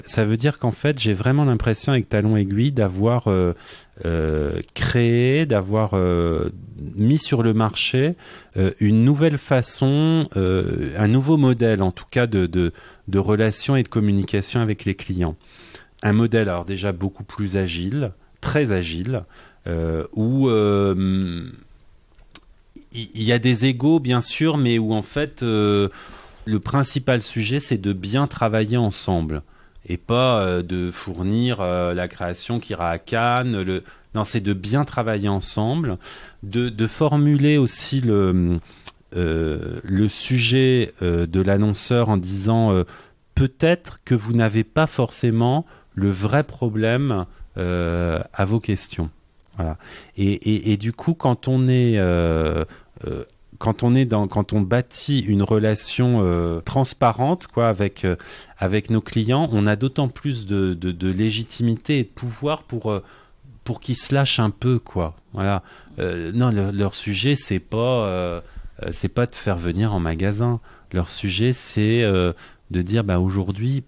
Ça veut dire qu'en fait, j'ai vraiment l'impression avec Talons Aiguilles d'avoir créé, d'avoir mis sur le marché une nouvelle façon, un nouveau modèle, en tout cas, de relation et de communication avec les clients. Un modèle, alors déjà beaucoup plus agile, très agile, où il y a des égos, bien sûr, mais où en fait, le principal sujet, c'est de bien travailler ensemble et pas de fournir la création qui ira à Cannes. Non, c'est de bien travailler ensemble, de formuler aussi le sujet de l'annonceur en disant peut-être que vous n'avez pas forcément le vrai problème à vos questions. Voilà. Et du coup, quand on bâtit une relation transparente, quoi, avec nos clients, on a d'autant plus de légitimité et de pouvoir pour qu'ils se lâchent un peu, quoi. Voilà. Non, leur sujet, c'est pas de faire venir en magasin. Leur sujet, c'est de dire, aujourd'hui,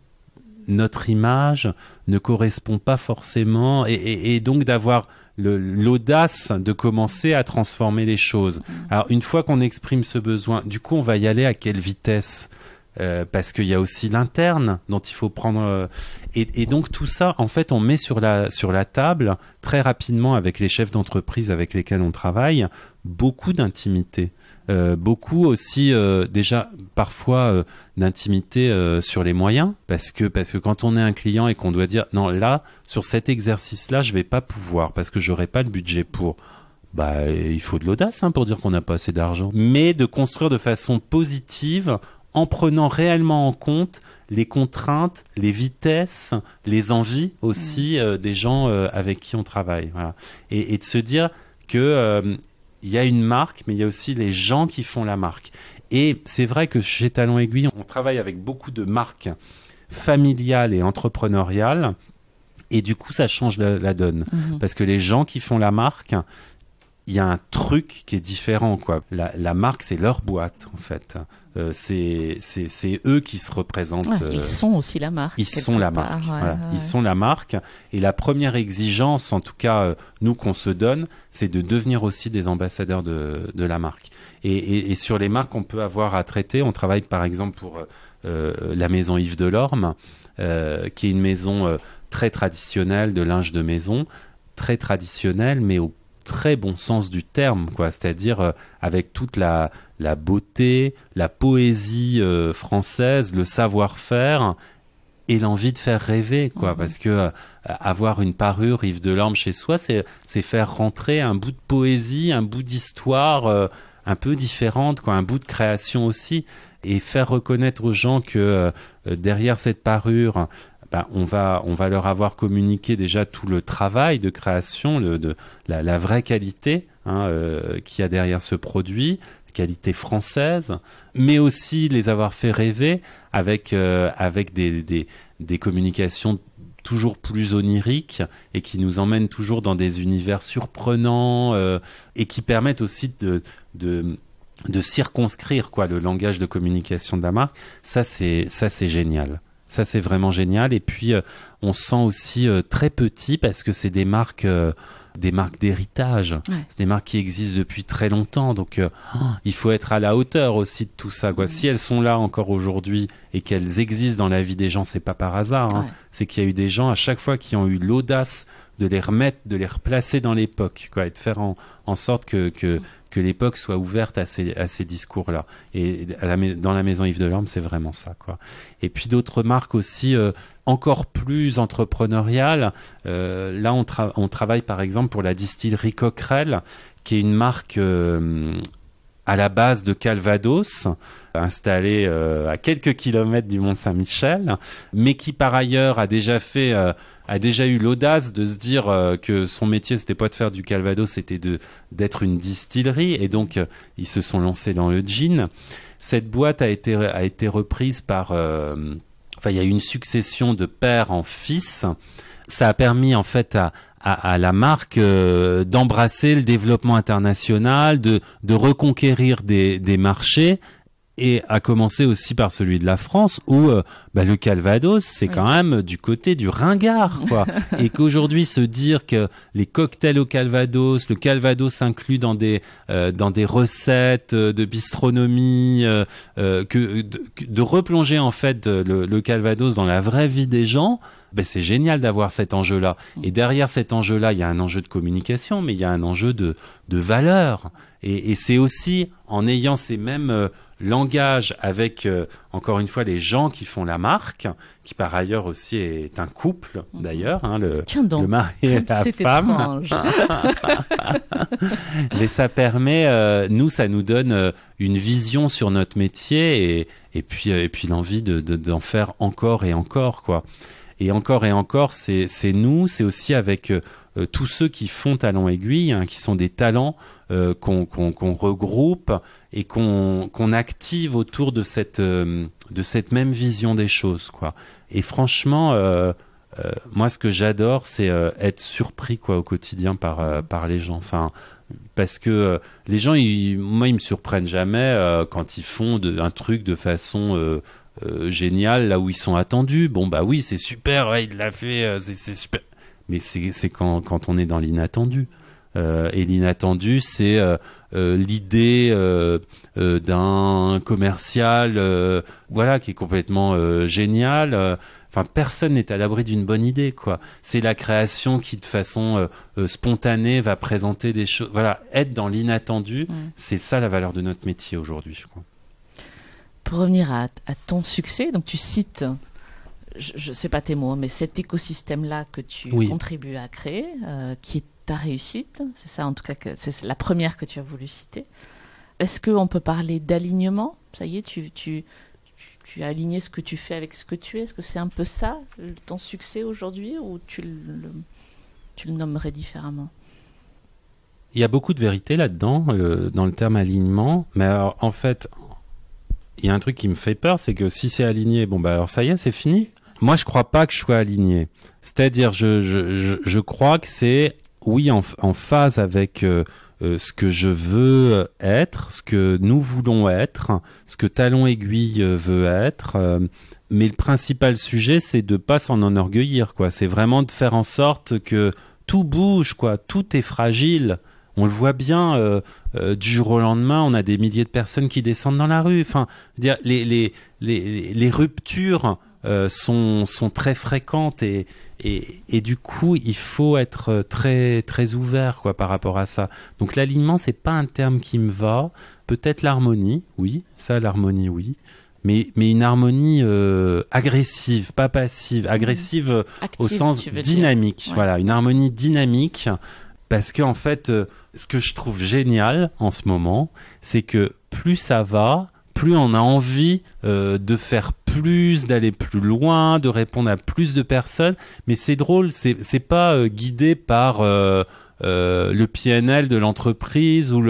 notre image ne correspond pas forcément, et donc d'avoir l'audace de commencer à transformer les choses. Alors, une fois qu'on exprime ce besoin, du coup, on va y aller à quelle vitesse? Parce qu'il y a aussi l'interne dont il faut prendre... Et donc, tout ça, en fait, on met sur la table, très rapidement, avec les chefs d'entreprise avec lesquels on travaille, beaucoup d'intimité. Beaucoup aussi, déjà, parfois, d'intimité sur les moyens, parce que quand on est un client et qu'on doit dire, non, là, sur cet exercice-là, je vais pas pouvoir, parce que j'aurai pas le budget pour... il faut de l'audace pour dire qu'on n'a pas assez d'argent. Mais de construire de façon positive, en prenant réellement en compte les contraintes, les vitesses, les envies aussi des gens avec qui on travaille. Voilà. Et de se dire que il y a une marque, mais il y a aussi les gens qui font la marque. Et c'est vrai que chez Talons Aiguilles, on travaille avec beaucoup de marques familiales et entrepreneuriales, et du coup, ça change la donne. Parce que les gens qui font la marque, il y a un truc qui est différent, quoi. La marque, c'est leur boîte, en fait. C'est eux qui se représentent. Ils sont aussi la marque. Ils sont la marque. Voilà. Ils sont la marque. Et la première exigence, en tout cas, nous, qu'on se donne, c'est de devenir aussi des ambassadeurs de la marque. Et sur les marques qu'on peut avoir à traiter, on travaille par exemple pour la maison Yves Delorme, qui est une maison très traditionnelle de linge de maison, très traditionnelle, mais au très bon sens du terme, quoi. C'est-à-dire avec toute la beauté, la poésie française, le savoir-faire et l'envie de faire rêver, quoi. Parce que avoir une parure Yves Delorme chez soi, c'est faire rentrer un bout de poésie, un bout d'histoire un peu différente, quoi, un bout de création aussi, et faire reconnaître aux gens que derrière cette parure, on va leur avoir communiqué déjà tout le travail de création, la vraie qualité qu'il y a derrière ce produit, qualité française, mais aussi les avoir fait rêver avec des communications toujours plus oniriques et qui nous emmènent toujours dans des univers surprenants et qui permettent aussi de circonscrire quoi, le langage de communication de la marque. Ça, c'est génial. Ça, c'est vraiment génial. Et puis, on se sent aussi très petit parce que c'est des marques d'héritage. Ouais. C'est des marques qui existent depuis très longtemps. Donc, il faut être à la hauteur aussi de tout ça, quoi. Si elles sont là encore aujourd'hui et qu'elles existent dans la vie des gens, c'est pas par hasard. Hein. Ouais. C'est qu'il y a eu des gens à chaque fois qui ont eu l'audace de les remettre, de les replacer dans l'époque, quoi, et de faire en sorte que l'époque soit ouverte à ces discours-là. Et dans la maison Yves Delorme, c'est vraiment ça, quoi. Et puis d'autres marques aussi encore plus entrepreneuriales. Là, on travaille par exemple pour la distillerie Coquerel, qui est une marque à la base de Calvados, installée à quelques kilomètres du Mont-Saint-Michel, mais qui par ailleurs a déjà eu l'audace de se dire que son métier, c'était pas de faire du Calvados, c'était d'être une distillerie. Et donc, ils se sont lancés dans le gin. Cette boîte a été reprise par... il y a eu une succession de père en fils. Ça a permis, en fait, à la marque d'embrasser le développement international, de reconquérir des marchés, et à commencer aussi par celui de la France où le Calvados, c'est quand même du côté du ringard, quoi. Et qu'aujourd'hui, se dire que les cocktails au Calvados, le Calvados inclus dans des recettes de bistronomie, de replonger en fait le Calvados dans la vraie vie des gens, c'est génial d'avoir cet enjeu-là. Et derrière cet enjeu-là, il y a un enjeu de communication, mais il y a un enjeu de valeur. Et c'est aussi en ayant ces mêmes langage avec, encore une fois, les gens qui font la marque, qui par ailleurs aussi est un couple, d'ailleurs, hein, le mari et la femme. Mais ça permet, ça nous donne une vision sur notre métier et puis l'envie d'en faire encore et encore, quoi. Et encore, c'est nous, c'est aussi avec tous ceux qui font Talon Aiguille, hein, qui sont des talents qu'on regroupe et qu'on active autour de cette même vision des choses, quoi. Et franchement, moi, ce que j'adore, c'est être surpris, quoi, au quotidien par les gens. Enfin, parce que les gens, ils me surprennent jamais quand ils font un truc de façon géniale là où ils sont attendus. Bon, bah oui, c'est super, ouais, il l'a fait, c'est super. Mais c'est quand on est dans l'inattendu. Et l'inattendu, c'est l'idée d'un commercial qui est complètement génial. Personne n'est à l'abri d'une bonne idée, quoi. C'est la création qui, de façon spontanée, va présenter des choses. Voilà, être dans l'inattendu, c'est ça la valeur de notre métier aujourd'hui, je crois. Pour revenir à ton succès, donc tu cites... Je ne sais pas tes mots, mais cet écosystème-là que tu contribues à créer, qui est ta réussite, c'est ça en tout cas, c'est la première que tu as voulu citer. Est-ce qu'on peut parler d'alignement ? Ça y est, tu as aligné ce que tu fais avec ce que tu es. Est-ce que c'est un peu ça, ton succès aujourd'hui, ou tu le nommerais différemment ? Il y a beaucoup de vérité là-dedans, dans le terme alignement, mais alors, en fait, il y a un truc qui me fait peur, c'est que si c'est aligné, alors ça y est, c'est fini. Moi, je crois pas que je sois aligné. C'est-à-dire, je crois que c'est, oui, en phase avec ce que je veux être, ce que nous voulons être, ce que Talon Aiguille veut être. Mais le principal sujet, c'est de pas s'en enorgueillir, quoi. C'est vraiment de faire en sorte que tout bouge, quoi. Tout est fragile. On le voit bien, du jour au lendemain, on a des milliers de personnes qui descendent dans la rue. Enfin, les ruptures sont très fréquentes et du coup, il faut être très très ouvert, quoi, par rapport à ça. Donc l'alignement, c'est pas un terme qui me va. Peut-être l'harmonie, oui, ça, l'harmonie, oui. Mais une harmonie agressive, pas passive, agressive active, au sens dynamique. Ouais. Voilà, une harmonie dynamique. Parce que en fait, ce que je trouve génial en ce moment, c'est que plus ça va, plus on a envie de faire plus, d'aller plus loin, de répondre à plus de personnes. Mais c'est drôle, c'est pas guidé par le PNL de l'entreprise ou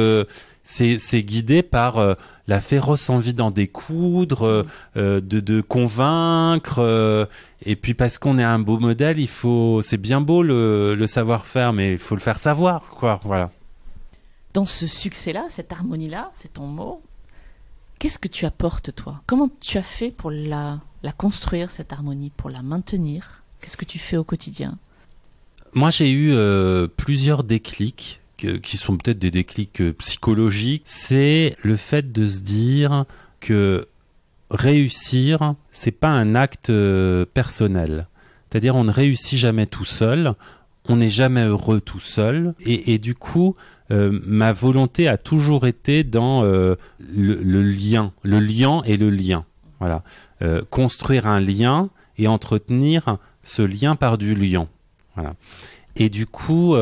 C'est guidé par la féroce envie d'en découdre, de convaincre. Et puis parce qu'on est un beau modèle, c'est bien beau le savoir-faire, mais il faut le faire savoir, quoi. Voilà. Dans ce succès-là, cette harmonie-là, c'est ton mot. Qu'est-ce que tu apportes, toi? Comment tu as fait pour la construire, cette harmonie, pour la maintenir? Qu'est-ce que tu fais au quotidien? Moi, j'ai eu plusieurs déclics, qui sont peut-être des déclics psychologiques. C'est le fait de se dire que réussir, c'est pas un acte personnel. C'est-à-dire, on ne réussit jamais tout seul, on n'est jamais heureux tout seul. Et du coup, ma volonté a toujours été dans le lien et le lien. Voilà. Construire un lien et entretenir ce lien par du lien. Voilà. Et du coup,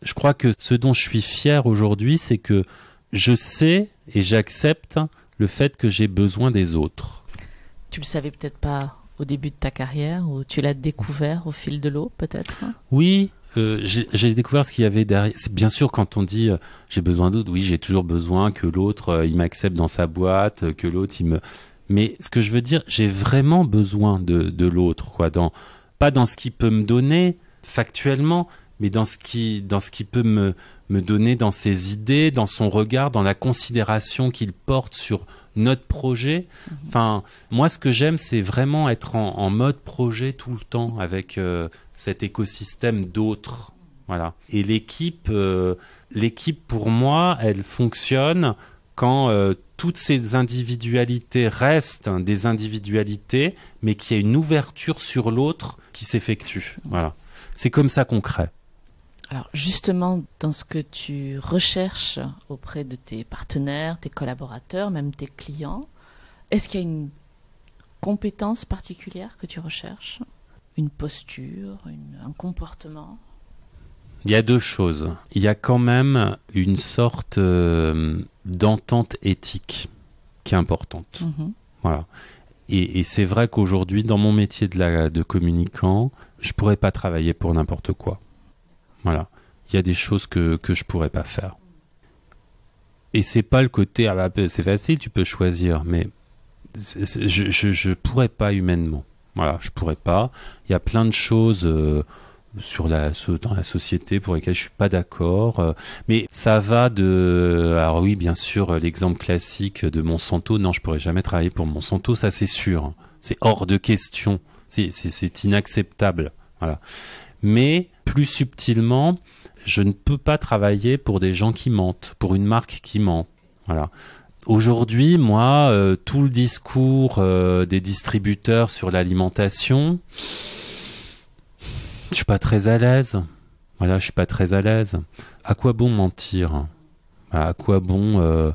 je crois que ce dont je suis fier aujourd'hui, c'est que je sais et j'accepte le fait que j'ai besoin des autres. Tu le savais peut-être pas au début de ta carrière, ou tu l'as découvert au fil de l'eau, peut-être? Oui, j'ai découvert ce qu'il y avait derrière. C'est bien sûr, quand on dit j'ai besoin d'autres, oui, j'ai toujours besoin que l'autre il m'accepte dans sa boîte, que l'autre il me. Mais ce que je veux dire, j'ai vraiment besoin de l'autre, quoi. Pas dans ce qu'il peut me donner factuellement, mais dans ce qui peut me donner dans ses idées, dans son regard, dans la considération qu'il porte sur notre projet. Enfin, moi, ce que j'aime, c'est vraiment être en mode projet tout le temps avec cet écosystème d'autres. Voilà. Et l'équipe, pour moi, elle fonctionne quand toutes ces individualités restent des individualités, mais qu'il y a une ouverture sur l'autre qui s'effectue. Voilà. C'est comme ça qu'on crée. Alors justement, dans ce que tu recherches auprès de tes partenaires, tes collaborateurs, même tes clients, est-ce qu'il y a une compétence particulière que tu recherches? Une posture, un comportement? Il y a deux choses. Il y a quand même une sorte d'entente éthique qui est importante. Voilà. Et c'est vrai qu'aujourd'hui, dans mon métier de communicant, je pourrais pas travailler pour n'importe quoi. Voilà. Il y a des choses que je pourrais pas faire. Et c'est pas le côté, c'est facile, tu peux choisir, mais je pourrais pas humainement. Voilà, je pourrais pas. Il y a plein de choses dans la société pour lesquelles je suis pas d'accord. Mais ça va alors oui, bien sûr, l'exemple classique de Monsanto, non, je pourrais jamais travailler pour Monsanto, ça c'est sûr. C'est hors de question. C'est inacceptable. Voilà. Mais plus subtilement, je ne peux pas travailler pour des gens qui mentent, pour une marque qui ment. Voilà. Aujourd'hui, moi, tout le discours des distributeurs sur l'alimentation, je suis pas très à l'aise. Voilà, je suis pas très à l'aise. À quoi bon mentir? À quoi bon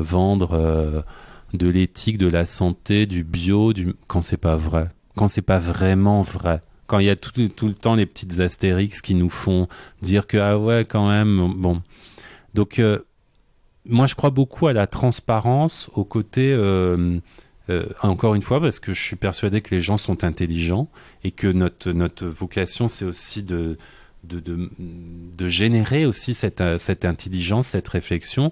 vendre de l'éthique, de la santé, du bio, quand c'est pas vrai, quand c'est pas vraiment vrai? Quand il y a tout le temps les petites astérix qui nous font dire que ah ouais quand même bon. Donc moi je crois beaucoup à la transparence, au côté encore une fois parce que je suis persuadé que les gens sont intelligents et que notre vocation c'est aussi de générer aussi cette intelligence, cette réflexion.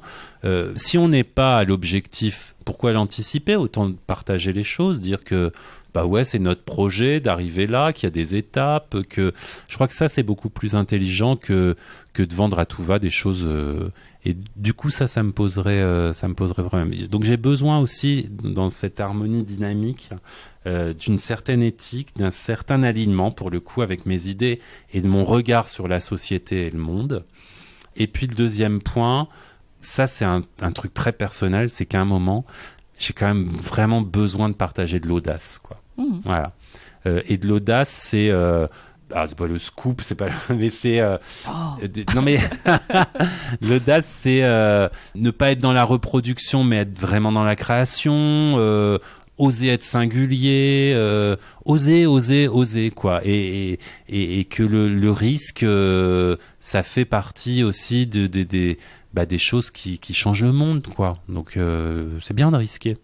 Si on n'est pas à l'objectif, pourquoi l'anticiper? Autant partager les choses, dire que bah ouais, c'est notre projet d'arriver là, qu'il y a des étapes, que je crois que ça c'est beaucoup plus intelligent que de vendre à tout va des choses. Et du coup ça me poserait problème. Donc j'ai besoin aussi dans cette harmonie dynamique d'une certaine éthique, d'un certain alignement pour le coup avec mes idées et de mon regard sur la société et le monde. Et puis le deuxième point, ça c'est un truc très personnel, c'est qu'à un moment j'ai quand même vraiment besoin de partager de l'audace, quoi. Voilà. Et de l'audace, c'est pas le scoop, c'est pas mais c'est non mais l'audace, c'est ne pas être dans la reproduction, mais être vraiment dans la création. Oser être singulier, oser, quoi. Et que le risque, ça fait partie aussi des choses qui changent le monde, quoi. Donc c'est bien de risquer.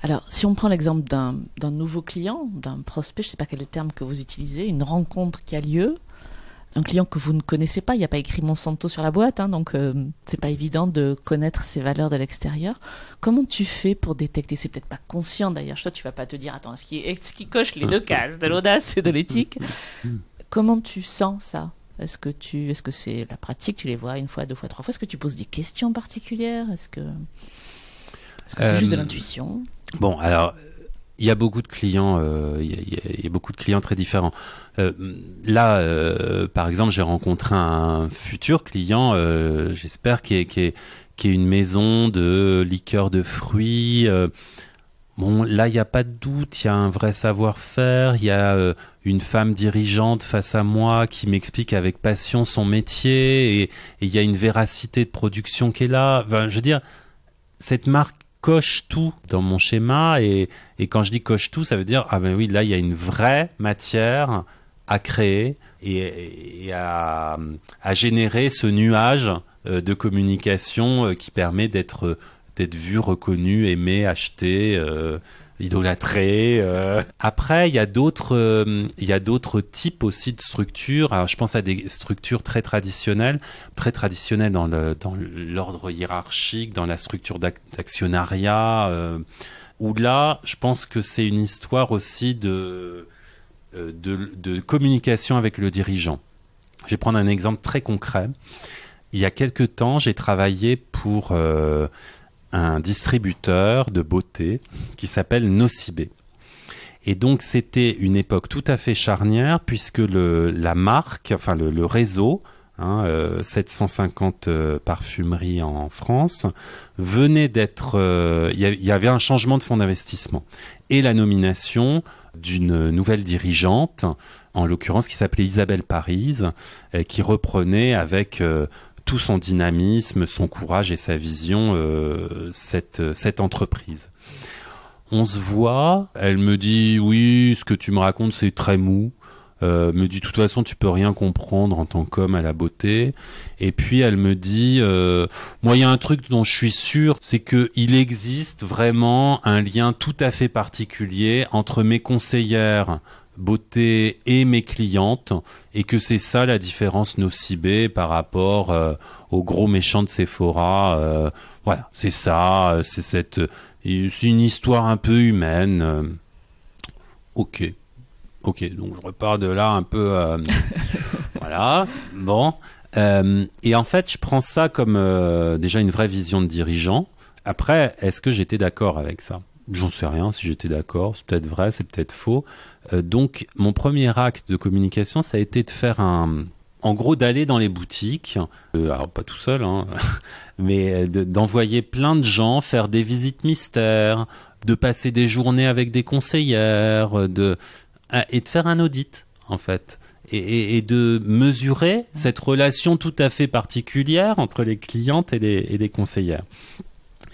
Alors, si on prend l'exemple d'un nouveau client, d'un prospect, je ne sais pas quel est le terme que vous utilisez, une rencontre qui a lieu, un client que vous ne connaissez pas, il n'y a pas écrit Monsanto sur la boîte, donc c'est pas évident de connaître ces valeurs de l'extérieur. Comment tu fais pour détecter? C'est peut-être pas conscient d'ailleurs. Toi, tu vas pas te dire, attends, est-ce qu'il coche les 2 cases de l'audace et de l'éthique? Comment tu sens ça? Est-ce que c'est la pratique? Tu les vois 1 fois, 2 fois, 3 fois? Est-ce que tu poses des questions particulières? Est-ce que c'est juste de l'intuition? Bon, alors, il y a beaucoup de clients, il y a beaucoup de clients très différents. Là, par exemple, j'ai rencontré un futur client, j'espère, qui est une maison de liqueurs de fruits. Bon, là, il n'y a pas de doute, il y a un vrai savoir-faire, il y a une femme dirigeante face à moi qui m'explique avec passion son métier, et il y a une véracité de production qui est là. Enfin, je veux dire, cette marque coche tout dans mon schéma, et quand je dis coche tout, ça veut dire, ah ben oui, là, il y a une vraie matière à créer et à générer ce nuage de communication qui permet d'être vu, reconnu, aimé, acheté, idolâtré. Après, il y a d'autres types aussi de structures. Alors, je pense à des structures très traditionnelles dans l'ordre hiérarchique, dans la structure d'actionnariat, où là, je pense que c'est une histoire aussi de communication avec le dirigeant. Je vais prendre un exemple très concret. Il y a quelque temps, j'ai travaillé pour un distributeur de beauté qui s'appelle Nocibé. Et donc, c'était une époque tout à fait charnière, puisque la marque, enfin le réseau, 750 parfumeries en France, venait d'être... Il y avait un changement de fonds d'investissement et la nomination d'une nouvelle dirigeante, en l'occurrence qui s'appelait Isabelle Parise, qui reprenait avec tout son dynamisme, son courage et sa vision cette entreprise. On se voit, elle me dit « Oui, ce que tu me racontes, c'est très mou ». Me dit « De toute façon, tu peux rien comprendre en tant qu'homme à la beauté ». Et puis, elle me dit « Moi, il y a un truc dont je suis sûr, c'est qu'il existe vraiment un lien tout à fait particulier entre mes conseillères beauté et mes clientes, et que c'est ça la différence Nocibé par rapport au gros méchant de Sephora. Voilà, c'est ça, c'est une histoire un peu humaine. Ok, donc je repars de là un peu... voilà, bon. Et en fait, je prends ça comme déjà une vraie vision de dirigeant. Après, est-ce que j'étais d'accord avec ça ? J'en sais rien si j'étais d'accord, c'est peut-être vrai, c'est peut-être faux. Donc, mon premier acte de communication, ça a été de faire en gros, d'aller dans les boutiques, alors pas tout seul, mais d'envoyer plein de gens faire des visites mystères, de passer des journées avec des conseillères, et de faire un audit, en fait. Et de mesurer cette relation tout à fait particulière entre les clientes et les conseillères.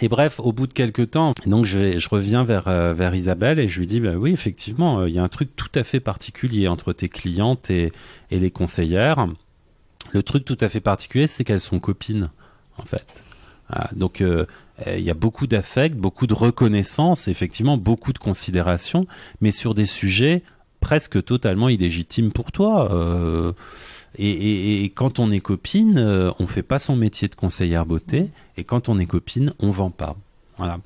Et bref, au bout de quelques temps, donc je reviens vers Isabelle et je lui dis bah oui, effectivement, il y a un truc tout à fait particulier entre tes clientes et les conseillères. Le truc tout à fait particulier, c'est qu'elles sont copines, en fait. Donc, il y a beaucoup d'affect, beaucoup de reconnaissance, effectivement, beaucoup de considération, mais sur des sujets presque totalement illégitimes pour toi. Et quand on est copine, on fait pas son métier de conseillère beauté, et quand on est copine, on vend pas. Voilà.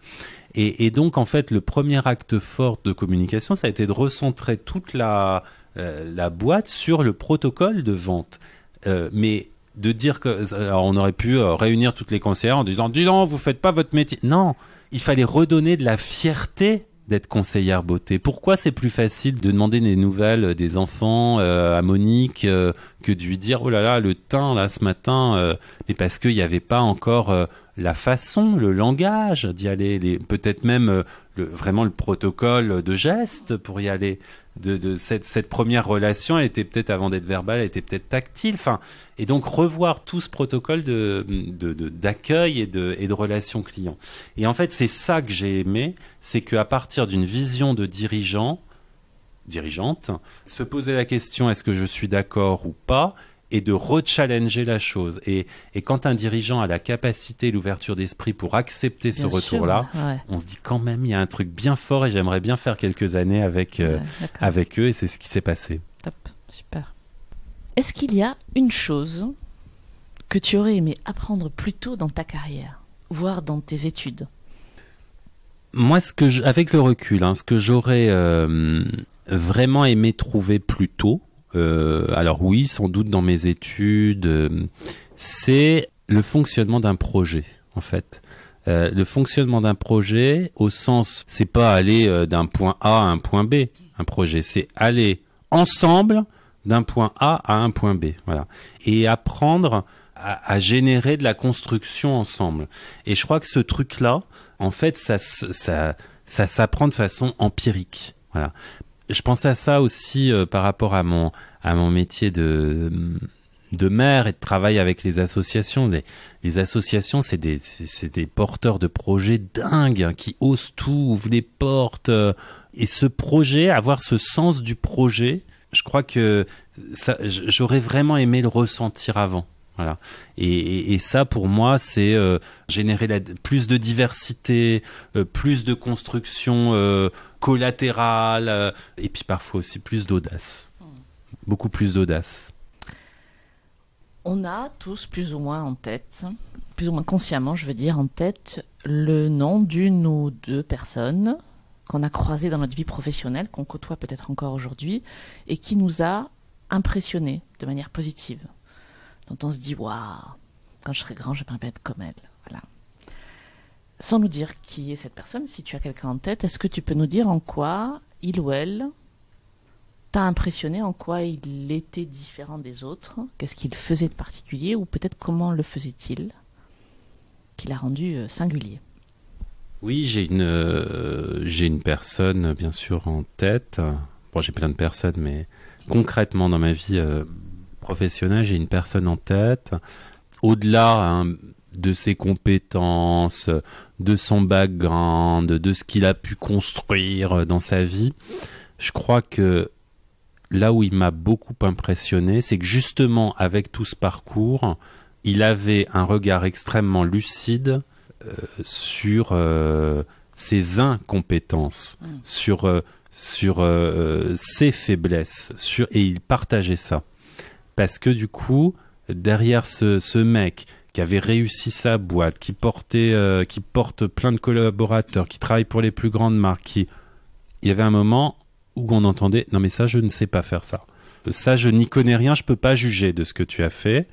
Et donc, en fait, le premier acte fort de communication, ça a été de recentrer toute la boîte sur le protocole de vente. Mais de dire que... Alors, on aurait pu réunir toutes les conseillères en disant « Dis donc, vous faites pas votre métier ». Non, il fallait redonner de la fierté d'être conseillère beauté. Pourquoi c'est plus facile de demander des nouvelles des enfants à Monique que de lui dire « Oh là là, le teint, là, ce matin mais parce qu'il n'y avait pas encore la façon, le langage d'y aller, peut-être même vraiment le protocole de geste pour y aller. De cette première relation, elle était peut-être, avant d'être verbale, elle était peut-être tactile. Enfin, et donc revoir tout ce protocole d'accueil et de relation client. Et en fait, c'est ça que j'ai aimé, c'est qu'à partir d'une vision de dirigeante, se poser la question est-ce que je suis d'accord ou pas, et de rechallenger la chose. Et quand un dirigeant a la capacité et l'ouverture d'esprit pour accepter ce retour-là, on se dit quand même, il y a un truc bien fort et j'aimerais bien faire quelques années avec eux, et c'est ce qui s'est passé. Top, super. Est-ce qu'il y a une chose que tu aurais aimé apprendre plus tôt dans ta carrière, voire dans tes études? Moi, avec le recul, ce que j'aurais vraiment aimé trouver plus tôt, alors oui, sans doute dans mes études, c'est le fonctionnement d'un projet, en fait. Le fonctionnement d'un projet, au sens, c'est pas aller d'un point A à un point B, un projet, c'est aller ensemble d'un point A à un point B, voilà, et apprendre à générer de la construction ensemble. Et je crois que ce truc-là, en fait, ça s'apprend de façon empirique, voilà. Je pensais à ça aussi par rapport à mon métier de maire et de travail avec les associations. Les associations, c'est des porteurs de projets dingues qui osent tout, ouvrent les portes. Et ce projet, avoir ce sens du projet, je crois que j'aurais vraiment aimé le ressentir avant. Voilà. Et ça, pour moi, c'est générer plus de diversité, plus de construction collatérale, et puis parfois aussi plus d'audace. Beaucoup plus d'audace. On a tous plus ou moins en tête, plus ou moins consciemment, je veux dire, en tête, le nom d'une ou deux personnes qu'on a croisées dans notre vie professionnelle, qu'on côtoie peut-être encore aujourd'hui, et qui nous a impressionnés de manière positive. Dont on se dit, waouh, quand je serai grand, j'aimerais bien être comme elle. Voilà. Sans nous dire qui est cette personne, si tu as quelqu'un en tête, est-ce que tu peux nous dire en quoi il ou elle t'a impressionné, en quoi il était différent des autres, qu'est-ce qu'il faisait de particulier, ou peut-être comment le faisait-il, qui l'a rendu singulier? Oui, j'ai une personne, bien sûr, en tête. Bon, j'ai plein de personnes, mais concrètement, dans ma vie professionnelle, j'ai une personne en tête. Au-delà de ses compétences, de son background, de ce qu'il a pu construire dans sa vie, je crois que là où il m'a beaucoup impressionné, c'est que justement, avec tout ce parcours, il avait un regard extrêmement lucide sur ses incompétences, sur ses faiblesses, et il partageait ça. Parce que du coup, derrière ce mec qui avait réussi sa boîte, qui porte plein de collaborateurs, qui travaille pour les plus grandes marques, il y avait un moment où on entendait « Non mais ça, je ne sais pas faire ça. Ça, je n'y connais rien, je peux pas juger de ce que tu as fait. »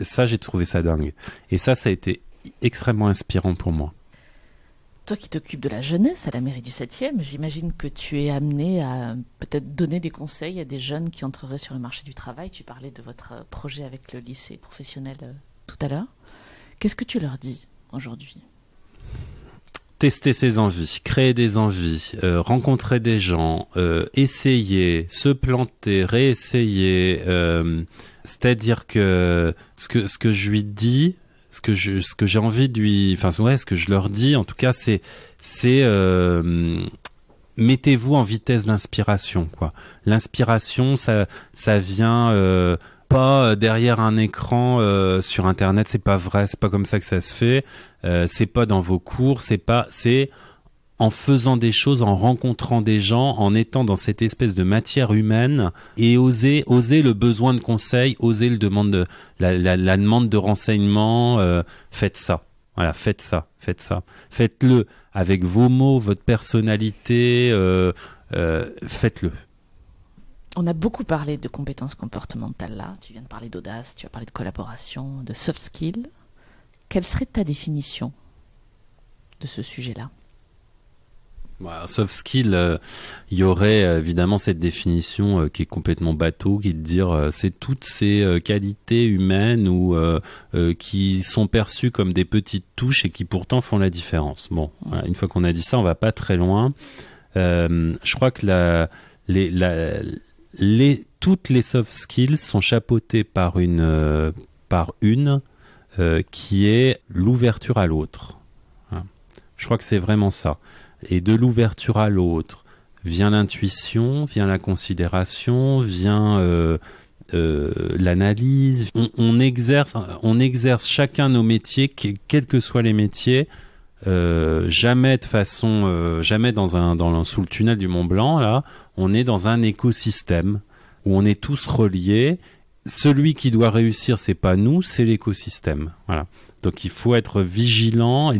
Ça, j'ai trouvé ça dingue. Et ça a été extrêmement inspirant pour moi. Toi qui t'occupes de la jeunesse à la mairie du 7e, j'imagine que tu es amené à peut-être donner des conseils à des jeunes qui entreraient sur le marché du travail. Tu parlais de votre projet avec le lycée professionnel tout à l'heure. Qu'est-ce que tu leur dis aujourd'hui ? Tester ses envies, créer des envies, rencontrer des gens, essayer, se planter, réessayer. C'est-à-dire que ce que je lui dis, ce que j'ai envie de lui, enfin ouais, ce que je leur dis, en tout cas, c'est mettez-vous en vitesse d'inspiration, quoi. L'inspiration, ça vient pas derrière un écran sur Internet, c'est pas vrai, c'est pas comme ça que ça se fait. C'est pas dans vos cours, c'est en faisant des choses, en rencontrant des gens, en étant dans cette espèce de matière humaine et oser le besoin de conseil, oser la demande de renseignement. Faites ça. Voilà, faites ça. Faites-le avec vos mots, votre personnalité. Faites-le. On a beaucoup parlé de compétences comportementales là. Tu viens de parler d'audace, tu as parlé de collaboration, de soft skills. Quelle serait ta définition de ce sujet-là ? Soft skill, il y aurait évidemment cette définition qui est complètement bateau, qui est de dire c'est toutes ces qualités humaines ou qui sont perçues comme des petites touches et qui pourtant font la différence. Bon, voilà, une fois qu'on a dit ça, on va pas très loin. Je crois que toutes les soft skills sont chapeautées par une qui est l'ouverture à l'autre. Je crois que c'est vraiment ça. Et de l'ouverture à l'autre vient l'intuition, vient la considération, vient l'analyse. On exerce chacun nos métiers, quels que soient les métiers, jamais sous le tunnel du Mont Blanc. Là, on est dans un écosystème où on est tous reliés. celui qui doit réussir, c'est pas nous, c'est l'écosystème. Voilà. Donc il faut être vigilant.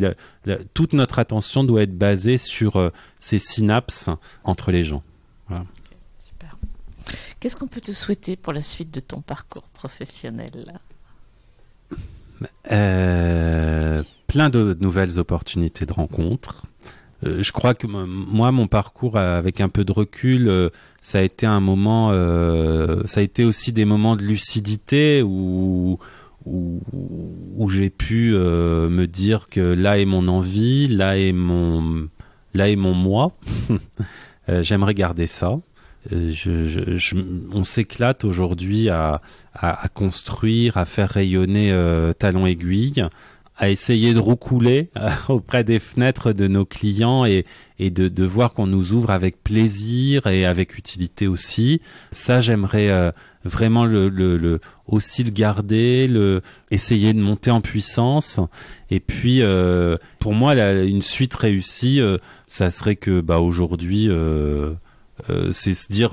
Toute notre attention doit être basée sur ces synapses entre les gens. Voilà. Super. Qu'est-ce qu'on peut te souhaiter pour la suite de ton parcours professionnel ? Plein de nouvelles opportunités de rencontres. Je crois que moi, mon parcours, avec un peu de recul, ça a été un moment, ça a été aussi des moments de lucidité où j'ai pu me dire que là est mon envie, là est mon moi. J'aimerais garder ça. On s'éclate aujourd'hui à construire, à faire rayonner Talon Aiguille, à essayer de roucouler auprès des fenêtres de nos clients et de voir qu'on nous ouvre avec plaisir et avec utilité aussi. Ça, j'aimerais vraiment aussi le garder, essayer de monter en puissance. Et puis, pour moi, une suite réussie, ça serait que aujourd'hui, c'est se dire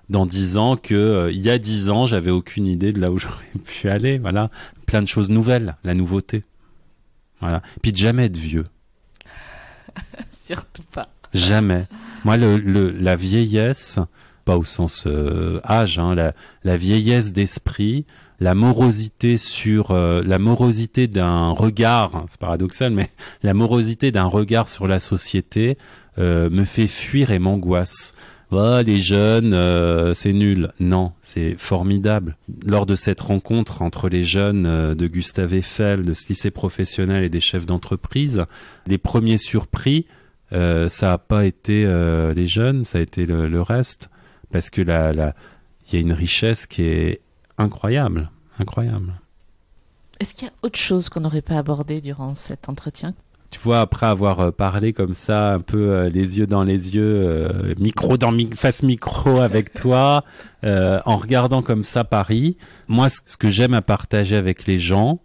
dans 10 ans que il y a 10 ans, j'avais aucune idée de là où j'aurais pu aller. Voilà, plein de choses nouvelles, la nouveauté. Voilà. Puis de jamais être vieux. Surtout pas. Jamais. Moi, la vieillesse, pas au sens âge, hein, la vieillesse d'esprit, la morosité d'un regard, hein, c'est paradoxal, mais la morosité d'un regard sur la société me fait fuir et m'angoisse. Oh, les jeunes, c'est nul. Non, c'est formidable. Lors de cette rencontre entre les jeunes de Gustave Eiffel, de ce lycée professionnel et des chefs d'entreprise, les premiers surpris, ça n'a pas été les jeunes, ça a été le reste, parce que il y a une richesse qui est incroyable, incroyable. Est-ce qu'il y a autre chose qu'on n'aurait pas abordé durant cet entretien ? Tu vois, après avoir parlé comme ça, un peu les yeux dans les yeux, face micro avec toi, en regardant comme ça Paris, moi, ce que j'aime à partager avec les gens,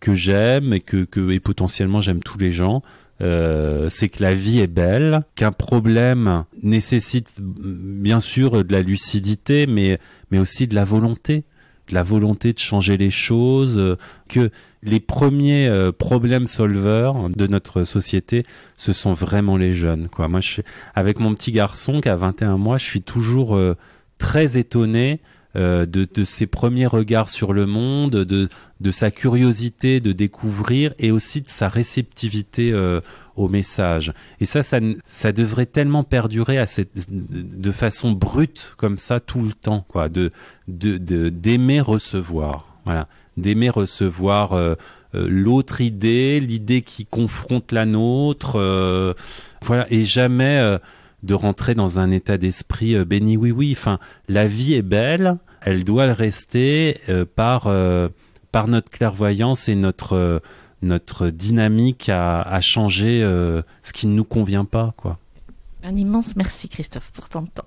que j'aime et et potentiellement j'aime tous les gens, c'est que la vie est belle, qu'un problème nécessite bien sûr de la lucidité, mais aussi de la volonté de changer les choses, que les premiers problème solvers de notre société, ce sont vraiment les jeunes, quoi. Moi, avec mon petit garçon qui a 21 mois, je suis toujours très étonné de ses premiers regards sur le monde, de sa curiosité de découvrir et aussi de sa réceptivité au message. Et ça devrait tellement perdurer de façon brute comme ça tout le temps, quoi, d'aimer recevoir, voilà, d'aimer recevoir l'autre idée, l'idée qui confronte la nôtre, voilà, et jamais de rentrer dans un état d'esprit béni oui. Enfin, la vie est belle, elle doit le rester par notre clairvoyance et notre dynamique à changer ce qui ne nous convient pas, quoi. Un immense merci Christophe pour ton temps.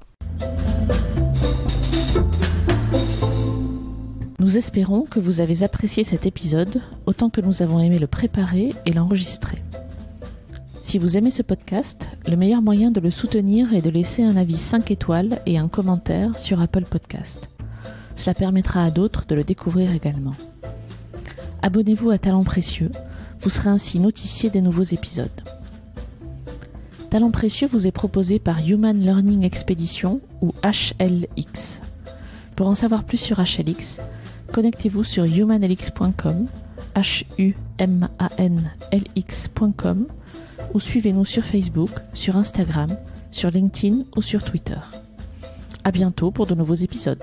Nous espérons que vous avez apprécié cet épisode autant que nous avons aimé le préparer et l'enregistrer. Si vous aimez ce podcast, le meilleur moyen de le soutenir est de laisser un avis 5 étoiles et un commentaire sur Apple Podcast. Cela permettra à d'autres de le découvrir également. Abonnez-vous à Talents Précieux, vous serez ainsi notifié des nouveaux épisodes. Talents Précieux vous est proposé par Human Learning Expedition ou HLX. Pour en savoir plus sur HLX, connectez-vous sur humanlx.com, humanlx.com, ou suivez-nous sur Facebook, sur Instagram, sur LinkedIn ou sur Twitter. À bientôt pour de nouveaux épisodes.